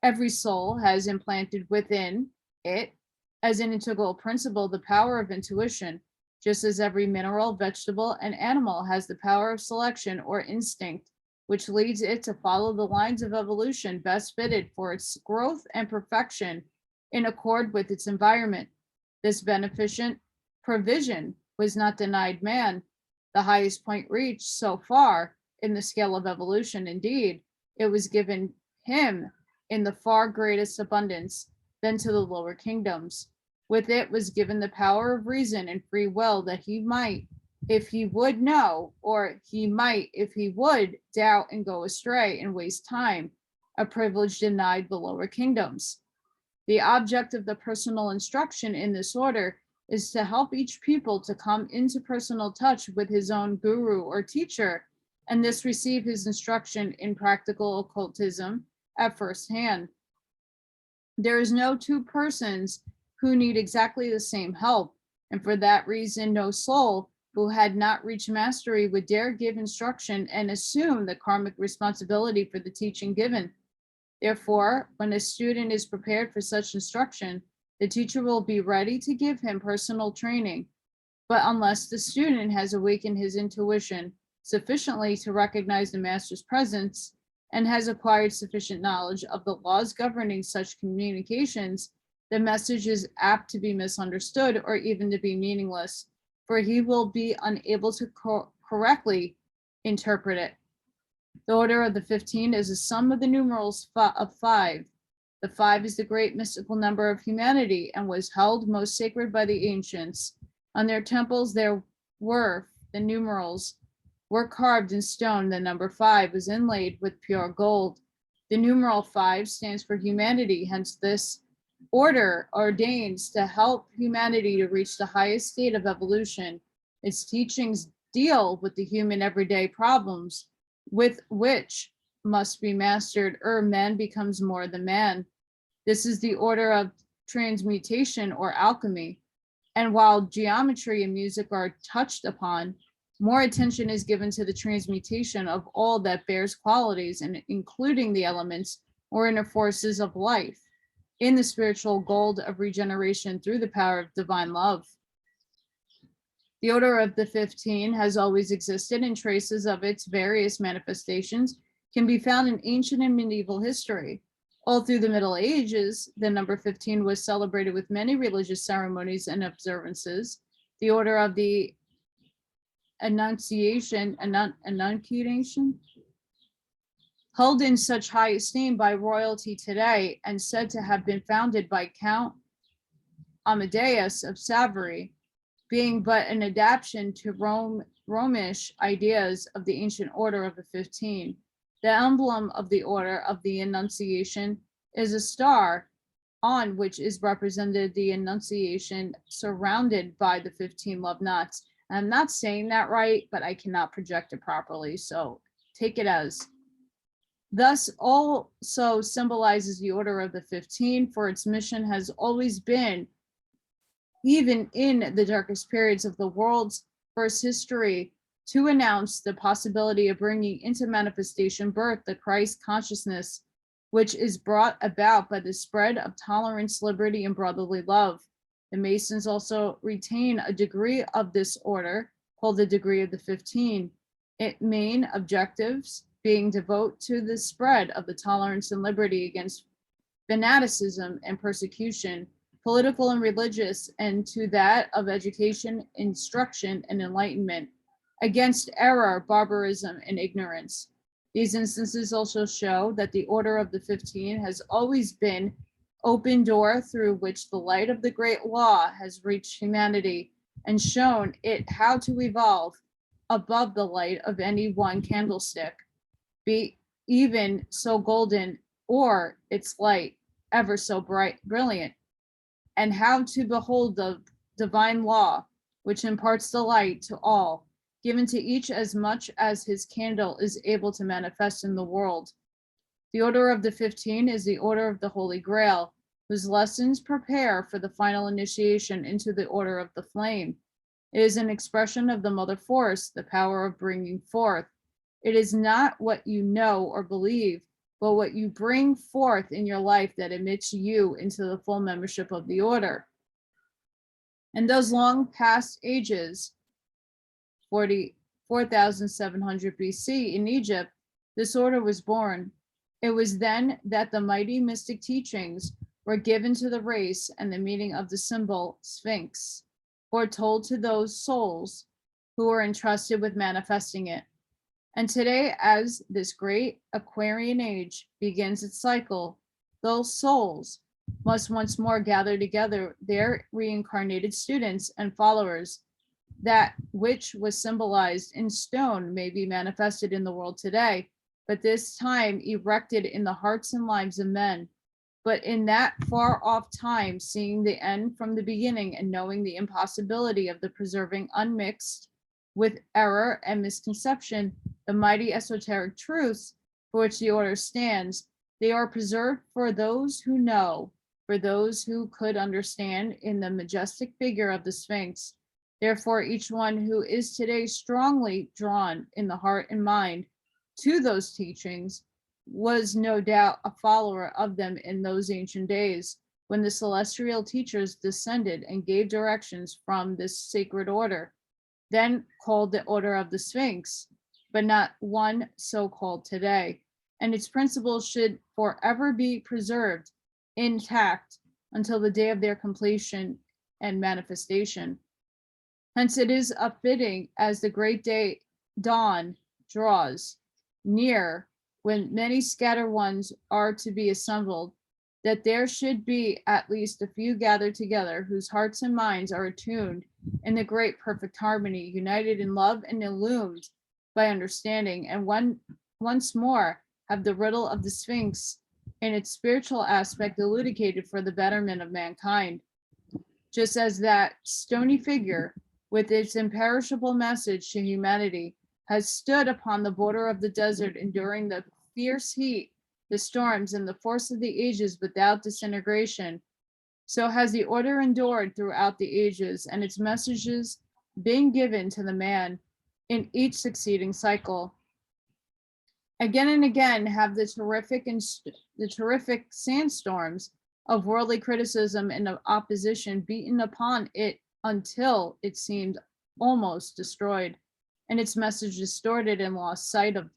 S1: Every soul has implanted within it, as an integral principle, the power of intuition, just as every mineral, vegetable, and animal has the power of selection or instinct, which leads it to follow the lines of evolution best fitted for its growth and perfection in accord with its environment. This beneficent provision was not denied man, the highest point reached so far in the scale of evolution. Indeed, it was given him in the far greatest abundance than to the lower kingdoms. With it was given the power of reason and free will, that he might, if he would know, or he might, if he would, doubt and go astray and waste time, a privilege denied the lower kingdoms. The object of the personal instruction in this order is to help each pupil to come into personal touch with his own guru or teacher, and this receive his instruction in practical occultism at first hand. There is no two persons who need exactly the same help, and for that reason, no soul who had not reached mastery would dare give instruction and assume the karmic responsibility for the teaching given. Therefore, when a student is prepared for such instruction, the teacher will be ready to give him personal training. But unless the student has awakened his intuition sufficiently to recognize the master's presence and has acquired sufficient knowledge of the laws governing such communications, the message is apt to be misunderstood or even to be meaningless, for he will be unable to correctly interpret it. The order of the 15 is a sum of the numerals of 5. The 5 is the great mystical number of humanity and was held most sacred by the ancients. On their temples there were the numerals were carved in stone. The number 5 was inlaid with pure gold. The numeral 5 stands for humanity, hence this order ordains to help humanity to reach the highest state of evolution. Its teachings deal with the human everyday problems with which must be mastered, or man becomes more than man. This is the order of transmutation or alchemy. And while geometry and music are touched upon, more attention is given to the transmutation of all that bears qualities, and including the elements or inner forces of life, in the spiritual gold of regeneration through the power of divine love. The order of the 15 has always existed, and traces of its various manifestations can be found in ancient and medieval history. All through the Middle Ages, the number 15 was celebrated with many religious ceremonies and observances. The order of the Annunciation, held in such high esteem by royalty today and said to have been founded by Count Amadeus of Savoy, being but an adaptation to Romish ideas of the ancient order of the 15. The emblem of the order of the Annunciation is a star on which is represented the Annunciation surrounded by the 15 love knots. I'm not saying that right, but I cannot project it properly, so take it as. Thus also symbolizes the order of the 15, for its mission has always been, even in the darkest periods of the world's first history, to announce the possibility of bringing into manifestation birth the Christ consciousness, which is brought about by the spread of tolerance, liberty, and brotherly love. The Masons also retain a degree of this order, called the degree of the 15. Its main objectives being devote to the spread of the tolerance and liberty against fanaticism and persecution, political and religious, and to that of education, instruction, and enlightenment, against error, barbarism, and ignorance. These instances also show that the order of the 15 has always been open door through which the light of the great law has reached humanity and shown it how to evolve above the light of any one candlestick, be even so golden, or its light ever so brilliant, and how to behold the divine law, which imparts the light to all, given to each as much as his candle is able to manifest in the world. The order of the 15 is the order of the Holy Grail, whose lessons prepare for the final initiation into the order of the flame. It is an expression of the mother force, the power of bringing forth. It is not what you know or believe, but what you bring forth in your life that admits you into the full membership of the order. In those long past ages, 4,700 BC in Egypt, this order was born. It was then that the mighty mystic teachings were given to the race, and the meaning of the symbol Sphinx foretold to those souls who were entrusted with manifesting it. And today, as this great Aquarian age begins its cycle, those souls must once more gather together their reincarnated students and followers. That which was symbolized in stone may be manifested in the world today, but this time erected in the hearts and lives of men. But in that far off time, seeing the end from the beginning and knowing the impossibility of the preserving unmixed with error and misconception, the mighty esoteric truths for which the order stands, they are preserved for those who know for those who could understand in the majestic figure of the Sphinx. Therefore, each one who is today strongly drawn in the heart and mind to those teachings was no doubt a follower of them in those ancient days when the celestial teachers descended and gave directions from this sacred order, then called the Order of the Sphinx, but not one so called today. And its principles should forever be preserved intact until the day of their completion and manifestation. Hence, it is a fitting as the great day dawn draws near, when many scattered ones are to be assembled, that there should be at least a few gathered together whose hearts and minds are attuned in the great perfect harmony, united in love and illumined by understanding, and once more have the riddle of the Sphinx in its spiritual aspect elucidated for the betterment of mankind. Just as that stony figure, with its imperishable message to humanity, has stood upon the border of the desert, enduring the fierce heat, the storms, and the force of the ages without disintegration, so has the order endured throughout the ages, and its messages being given to the man in each succeeding cycle. Again and again have the terrific sandstorms of worldly criticism and of opposition beaten upon it until it seemed almost destroyed, and its message distorted and lost sight of.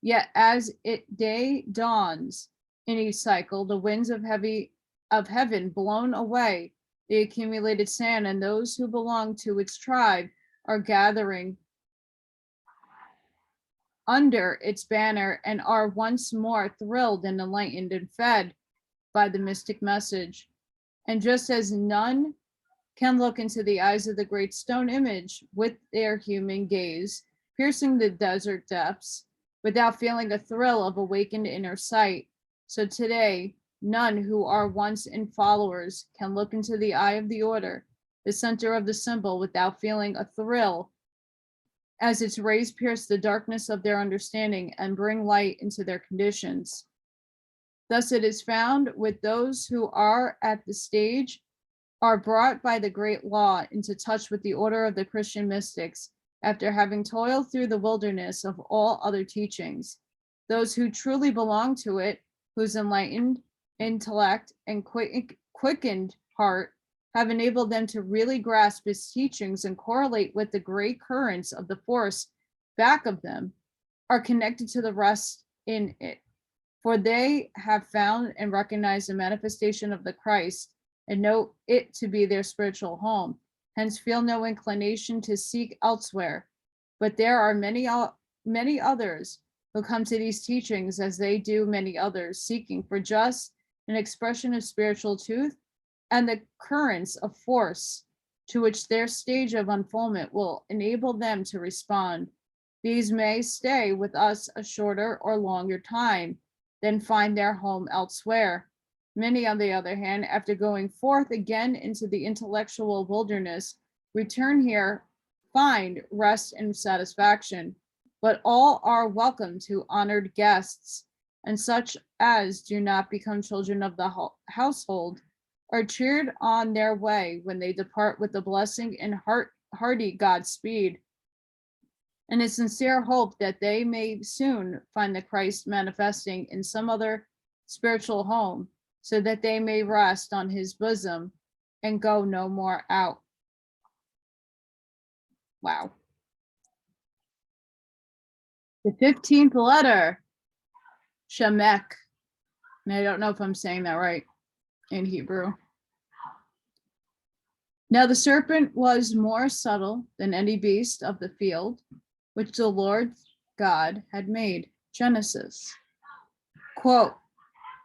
S1: Yet as day dawns in each cycle, the winds of heaven blown away the accumulated sand, and those who belong to its tribe are gathering under its banner and are once more thrilled and enlightened and fed by the mystic message. And just as none can look into the eyes of the great stone image with their human gaze, piercing the desert depths, without feeling a thrill of awakened inner sight, so today none who are once in followers can look into the eye of the order, the center of the symbol, without feeling a thrill as its rays pierce the darkness of their understanding and bring light into their conditions. Thus it is found with those who are at the stage, are brought by the great law into touch with the order of the Christian mystics, after having toiled through the wilderness of all other teachings. Those who truly belong to it, whose enlightened intellect and quickened heart have enabled them to really grasp its teachings and correlate with the great currents of the force back of them, are connected to the rest in it. For they have found and recognized the manifestation of the Christ and know it to be their spiritual home, hence feel no inclination to seek elsewhere. But there are many others who come to these teachings as they do many others, seeking for just an expression of spiritual truth and the currents of force to which their stage of unfoldment will enable them to respond. These may stay with us a shorter or longer time, then find their home elsewhere. Many, on the other hand, after going forth again into the intellectual wilderness, return here, find rest and satisfaction. But all are welcome to honored guests, and such as do not become children of the household are cheered on their way when they depart with the blessing and hearty Godspeed, and a sincere hope that they may soon find the Christ manifesting in some other spiritual home, so that they may rest on his bosom and go no more out. Wow. The 15th letter, Shemek. And I don't know if I'm saying that right in Hebrew. Now the serpent was more subtle than any beast of the field, which the Lord God had made. Genesis. Quote,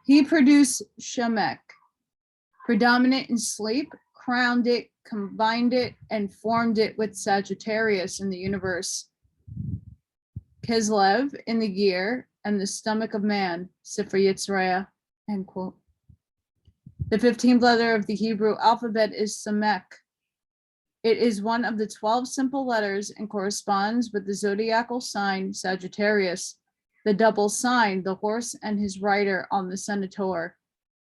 S1: he produced Shemek, predominant in sleep, crowned it, combined it, and formed it with Sagittarius in the universe, Kislev in the year, and the stomach of man, Sifra Yitzra'ah, end quote. The 15th letter of the Hebrew alphabet is Shemek. It is one of the 12 simple letters and corresponds with the zodiacal sign Sagittarius, the double sign, the horse and his rider on the centaur,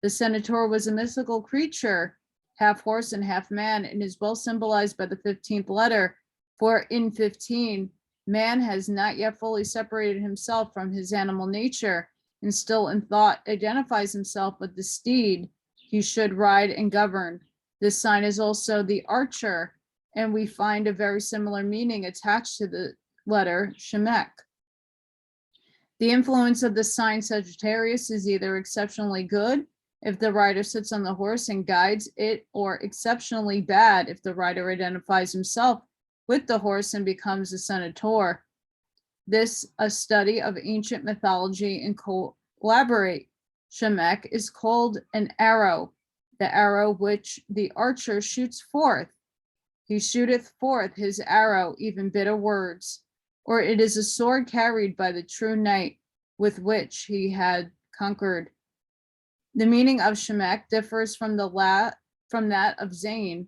S1: The centaur was a mythical creature, half horse and half man, and is well symbolized by the 15th letter. For in 15, man has not yet fully separated himself from his animal nature, and still in thought identifies himself with the steed he should ride and govern. This sign is also the archer, and we find a very similar meaning attached to the letter Shemek. The influence of the sign Sagittarius is either exceptionally good if the rider sits on the horse and guides it, or exceptionally bad if the rider identifies himself with the horse and becomes a centaur. This, a study of ancient mythology and collaborate. Shemek is called an arrow, the arrow which the archer shoots forth. He shooteth forth his arrow, even bitter words. Or it is a sword carried by the true knight with which he had conquered. The meaning of Shemek differs from that of Zain,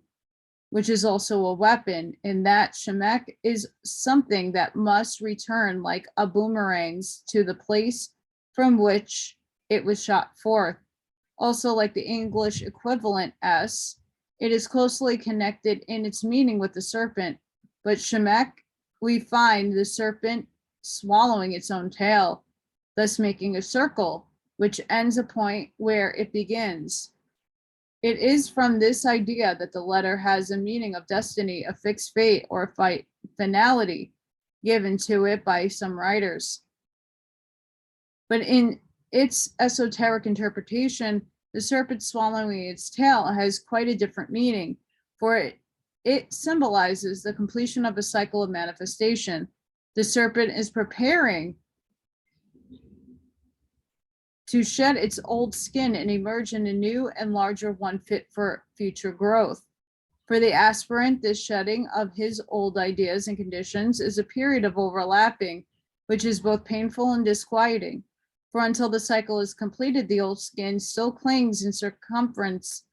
S1: which is also a weapon, in that Shemek is something that must return like a boomerang's to the place from which it was shot forth. Also, like the English equivalent S, it is closely connected in its meaning with the serpent, but Shemek, we find the serpent swallowing its own tail, thus making a circle, which ends a point where it begins. It is from this idea that the letter has a meaning of destiny, a fixed fate, or a finality given to it by some writers. But in its esoteric interpretation, the serpent swallowing its tail has quite a different meaning, for it symbolizes the completion of a cycle of manifestation. The serpent is preparing to shed its old skin and emerge in a new and larger one fit for future growth. For the aspirant, this shedding of his old ideas and conditions is a period of overlapping, which is both painful and disquieting. For until the cycle is completed, the old skin still clings in circumference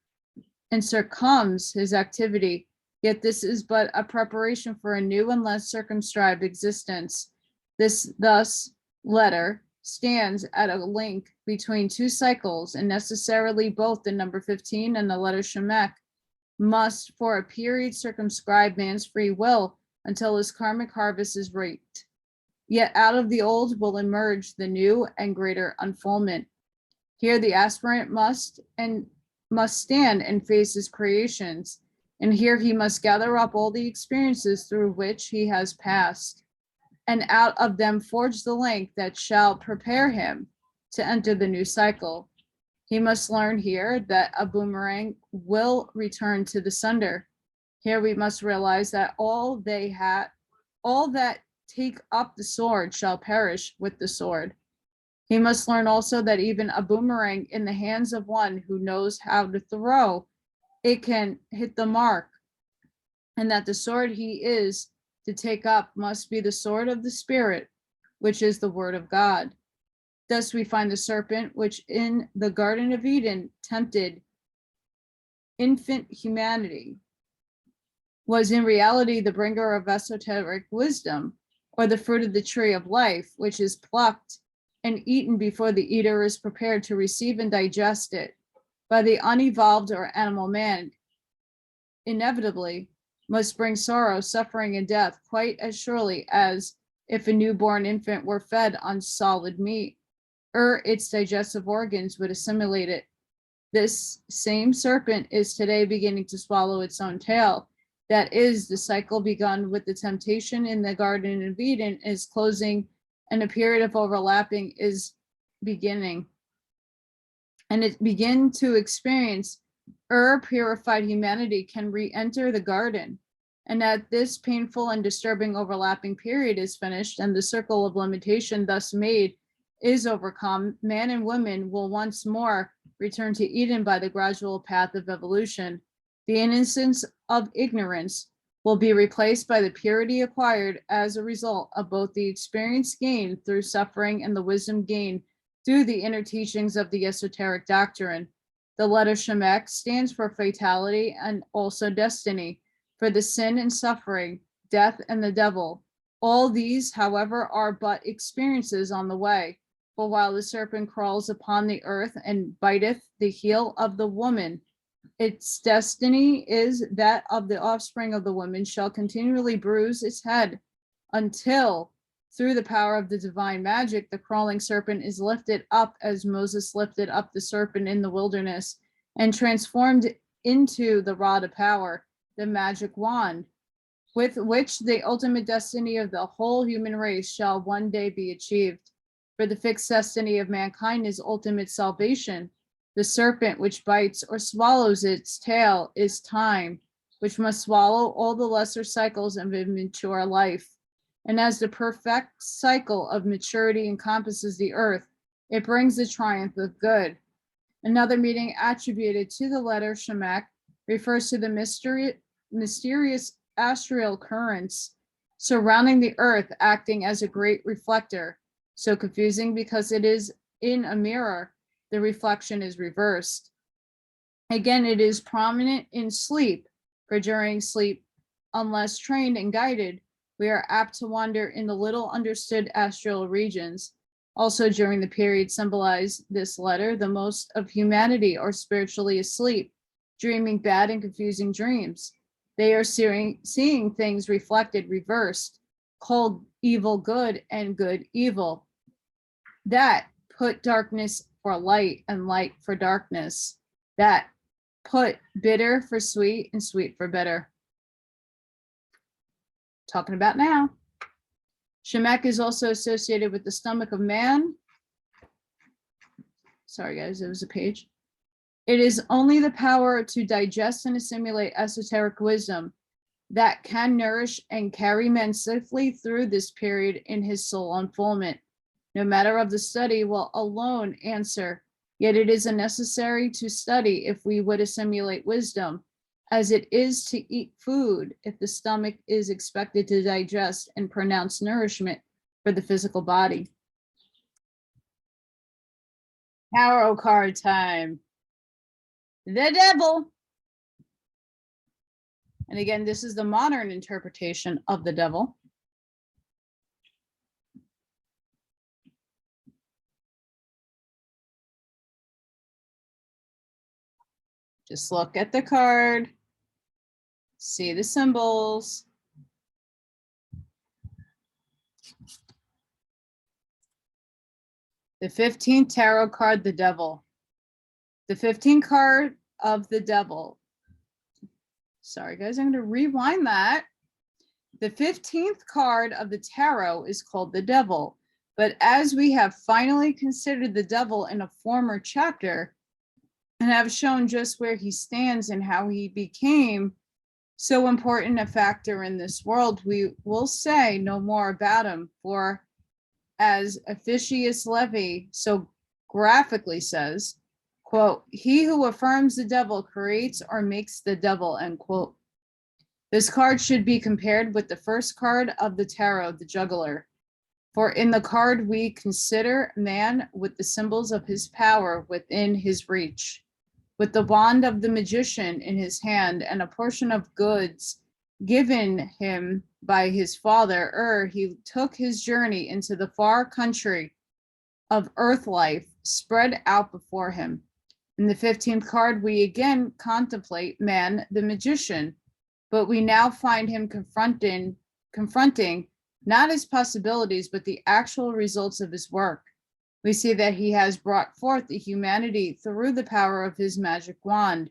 S1: and circums his activity. Yet this is but a preparation for a new and less circumscribed existence. This thus letter stands at a link between two cycles, and necessarily both the number 15 and the letter Shemek must for a period circumscribe man's free will until his karmic harvest is reaped. Yet out of the old will emerge the new and greater unfoldment. Here the aspirant must stand and face his creations, and here he must gather up all the experiences through which he has passed, and out of them forge the link that shall prepare him to enter the new cycle. He must learn here that a boomerang will return to the sender. Here we must realize that all that take up the sword shall perish with the sword. He must learn also that even a boomerang in the hands of one who knows how to throw, it can hit the mark, and that the sword he is to take up must be the sword of the Spirit, which is the word of God. Thus we find the serpent, which in the Garden of Eden tempted infant humanity, was in reality the bringer of esoteric wisdom, or the fruit of the tree of life, which is plucked and eaten before the eater is prepared to receive and digest it. By the unevolved or animal man, inevitably must bring sorrow, suffering, and death, quite as surely as if a newborn infant were fed on solid meat, or its digestive organs would assimilate it. This same serpent is today beginning to swallow its own tail. That is, the cycle begun with the temptation in the Garden of Eden is closing, and a period of overlapping is beginning. And it begin to experience purified humanity can re-enter the garden. And that this painful and disturbing overlapping period is finished and the circle of limitation thus made is overcome, man and woman will once more return to Eden by the gradual path of evolution. The innocence of ignorance will be replaced by the purity acquired as a result of both the experience gained through suffering and the wisdom gained through the inner teachings of the esoteric doctrine. The letter Shemek stands for fatality and also destiny, for the sin and suffering, death and the devil. All these, however, are but experiences on the way. For while the serpent crawls upon the earth and biteth the heel of the woman, its destiny is that of the offspring of the woman shall continually bruise its head, until, through the power of the divine magic, the crawling serpent is lifted up as Moses lifted up the serpent in the wilderness and transformed into the rod of power, the magic wand, with which the ultimate destiny of the whole human race shall one day be achieved. For the fixed destiny of mankind is ultimate salvation. The serpent which bites or swallows its tail is time, which must swallow all the lesser cycles of immature life. And as the perfect cycle of maturity encompasses the earth, it brings the triumph of good. Another meaning attributed to the letter Shemek refers to the mysterious astral currents surrounding the earth, acting as a great reflector. So confusing because it is in a mirror, the reflection is reversed. Again, it is prominent in sleep, for during sleep, unless trained and guided, we are apt to wander in the little understood astral regions. Also during the period symbolized this letter, the most of humanity are spiritually asleep, dreaming bad and confusing dreams. They are seeing things reflected, reversed, called evil good and good evil. That put darkness for light and light for darkness. That put bitter for sweet and sweet for bitter. Talking about now. Shemek is also associated with the stomach of man. Sorry guys, it was a page. It is only the power to digest and assimilate esoteric wisdom that can nourish and carry men safely through this period in his soul unfoldment. No matter of the study will alone answer, yet it is necessary to study if we would assimilate wisdom, as it is to eat food if the stomach is expected to digest and pronounce nourishment for the physical body. Tarot card time. The devil. And again, this is the modern interpretation of the devil. Just look at the card, see the symbols. The 15th tarot card, the devil. The 15th card of the devil. Sorry guys, I'm going to rewind that. The 15th card of the tarot is called the devil. But as we have finally considered the devil in a former chapter, and have shown just where he stands and how he became so important a factor in this world, we will say no more about him. For as Officius Levy so graphically says, quote, he who affirms the devil creates or makes the devil, end quote. This card should be compared with the first card of the tarot, the juggler. For in the card, we consider man with the symbols of his power within his reach, with the wand of the magician in his hand and a portion of goods given him by his father, he took his journey into the far country of earth life spread out before him. In the 15th card, we again contemplate man, the magician, but we now find him confronting not his possibilities, but the actual results of his work. We see that he has brought forth the humanity through the power of his magic wand.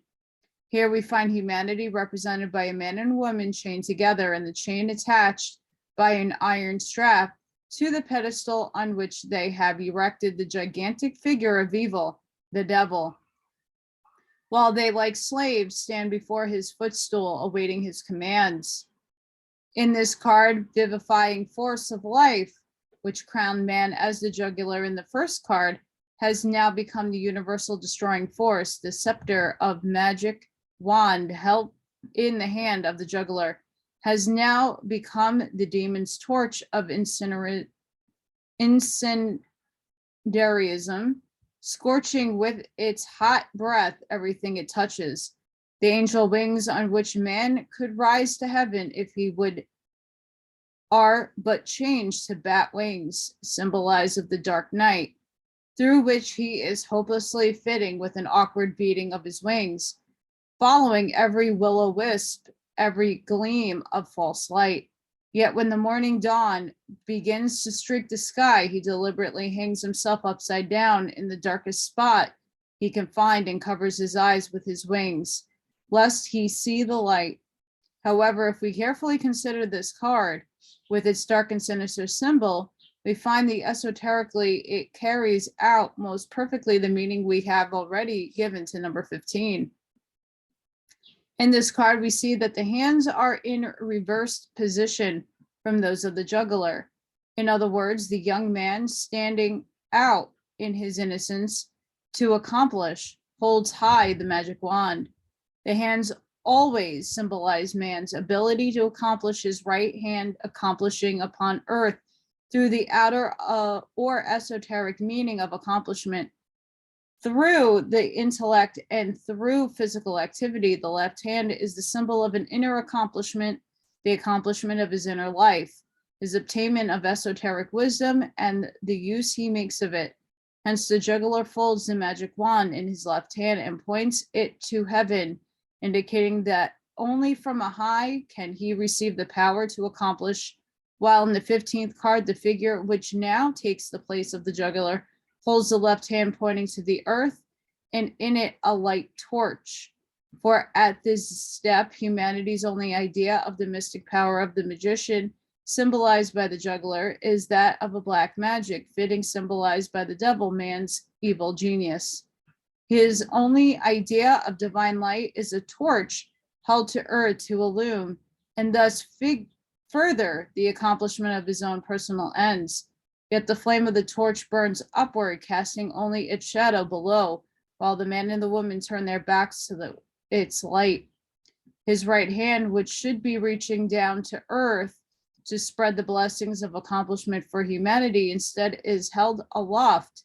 S1: Here we find humanity represented by a man and woman chained together, and the chain attached by an iron strap to the pedestal on which they have erected the gigantic figure of evil, the devil, while they, like slaves, stand before his footstool awaiting his commands. In this card, vivifying force of life, which crowned man as the jugular in the first card, has now become the universal destroying force. The scepter of magic wand held in the hand of the juggler has now become the demon's torch of incendiarism, scorching with its hot breath everything it touches. The angel wings on which man could rise to heaven if he would are but changed to bat wings, symbolize of the dark night. through which he is hopelessly fitting with an awkward beating of his wings, following every will-o'-wisp, every gleam of false light. Yet when the morning dawn begins to streak the sky, he deliberately hangs himself upside down in the darkest spot he can find and covers his eyes with his wings, lest he see the light. However, if we carefully consider this card with its dark and sinister symbol, we find that esoterically it carries out most perfectly the meaning we have already given to number 15. In this card, we see that the hands are in reversed position from those of the juggler. In other words, the young man standing out in his innocence to accomplish holds high the magic wand. The hands always symbolize man's ability to accomplish his right hand accomplishing upon earth through the outer or esoteric meaning of accomplishment. Through the intellect and through physical activity, the left hand is the symbol of an inner accomplishment, the accomplishment of his inner life, his obtainment of esoteric wisdom, and the use he makes of it. Hence, the juggler folds the magic wand in his left hand and points it to heaven, indicating that only from a high can he receive the power to accomplish, while in the 15th card, the figure which now takes the place of the juggler holds the left hand pointing to the earth, and in it a light torch. For at this step, humanity's only idea of the mystic power of the magician, symbolized by the juggler, is that of a black magic, fitting symbolized by the devil, man's evil genius. His only idea of divine light is a torch held to earth to illume, and thus further the accomplishment of his own personal ends. Yet the flame of the torch burns upward, casting only its shadow below, while the man and the woman turn their backs to its light. His right hand, which should be reaching down to earth to spread the blessings of accomplishment for humanity, instead is held aloft,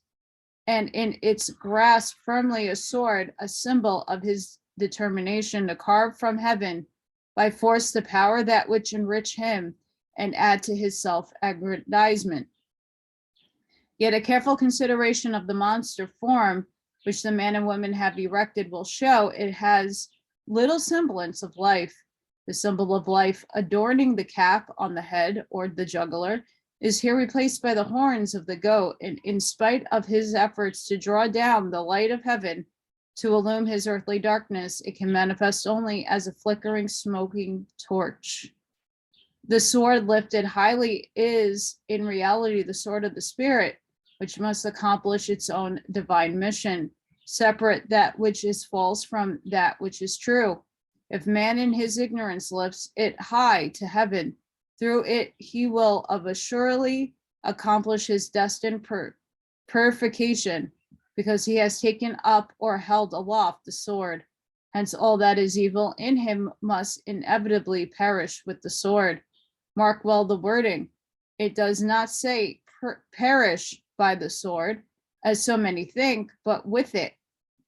S1: and in its grasp firmly a sword, a symbol of his determination to carve from heaven by force the power that which enrich him and add to his self-aggrandizement. Yet a careful consideration of the monster form which the man and woman have erected will show it has little semblance of life. The symbol of life adorning the cap on the head, or the juggler, is here replaced by the horns of the goat, and in spite of his efforts to draw down the light of heaven to illume his earthly darkness, it can manifest only as a flickering, smoking torch. The sword lifted highly is, in reality, the sword of the spirit, which must accomplish its own divine mission, separate that which is false from that which is true. If man in his ignorance lifts it high to heaven, through it he will of a surely accomplish his destined purification, because he has taken up or held aloft the sword. Hence all that is evil in him must inevitably perish with the sword. Mark well the wording. It does not say perish by the sword, as so many think, but with it.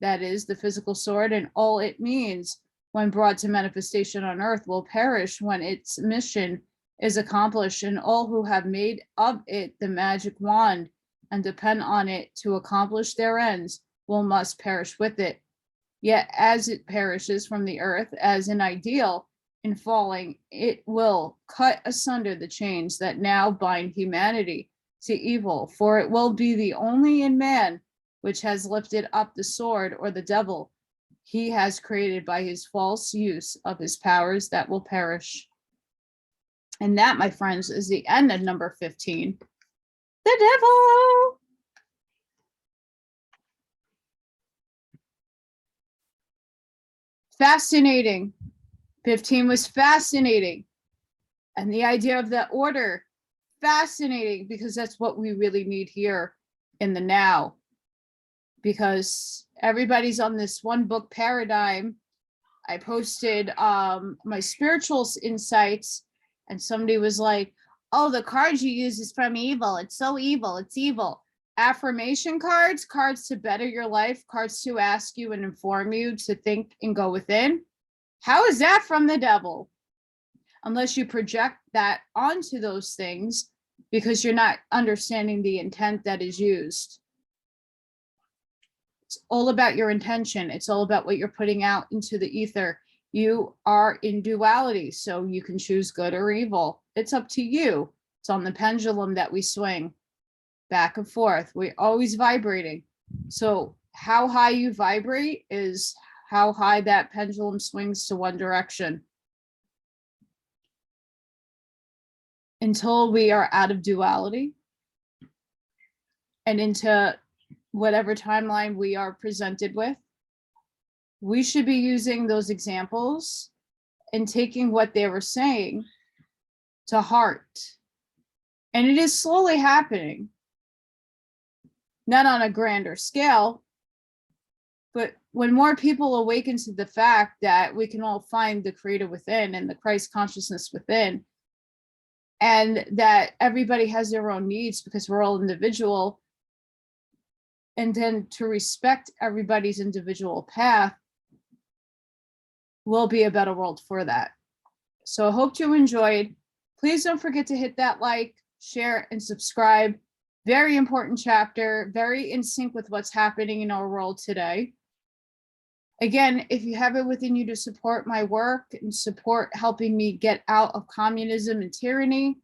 S1: That is, the physical sword and all it means when brought to manifestation on earth will perish when its mission is accomplished, and all who have made of it the magic wand and depend on it to accomplish their ends must perish with it. Yet as it perishes from the earth as an ideal, in falling, it will cut asunder the chains that now bind humanity to evil, for it will be the only in man which has lifted up the sword or the devil he has created by his false use of his powers that will perish. And that, my friends, is the end of number 15. The devil! Fascinating. 15 was fascinating. And the idea of that order, fascinating, because that's what we really need here in the now. Because everybody's on this one book paradigm. I posted my spiritual insights, and somebody was like, oh, the cards you use is from evil. It's so evil. It's evil. Affirmation cards, cards to better your life, cards to ask you and inform you to think and go within. How is that from the devil? Unless you project that onto those things, because you're not understanding the intent that is used. It's all about your intention. It's all about what you're putting out into the ether. You are in duality, so you can choose good or evil. It's up to you. It's on the pendulum that we swing back and forth. We're always vibrating. So how high you vibrate is how high that pendulum swings to one direction. Until we are out of duality and into whatever timeline we are presented with, we should be using those examples and taking what they were saying to heart. And it is slowly happening, not on a grander scale, but when more people awaken to the fact that we can all find the creator within and the Christ consciousness within, and that everybody has their own needs because we're all individual, and then to respect everybody's individual path, will be a better world for that. So I hope you enjoyed. Please don't forget to hit that like, share, and subscribe. Very important chapter, very in sync with what's happening in our world today. Again, if you have it within you to support my work and support helping me get out of communism and tyranny,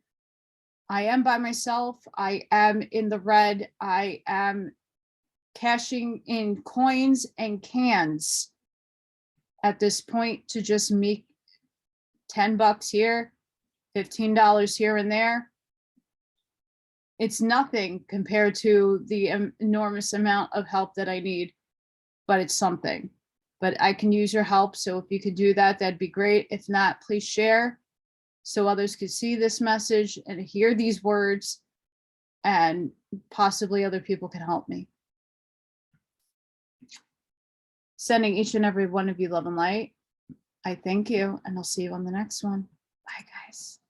S1: I am by myself. I am in the red. I am cashing in coins and cans at this point to just make $10 here, $15 here and there. It's nothing compared to the enormous amount of help that I need, but it's something. But I can use your help. So if you could do that, that'd be great. If not, please share so others could see this message and hear these words, and possibly other people can help me. Sending each and every one of you love and light. I thank you, and I'll see you on the next one. Bye, guys.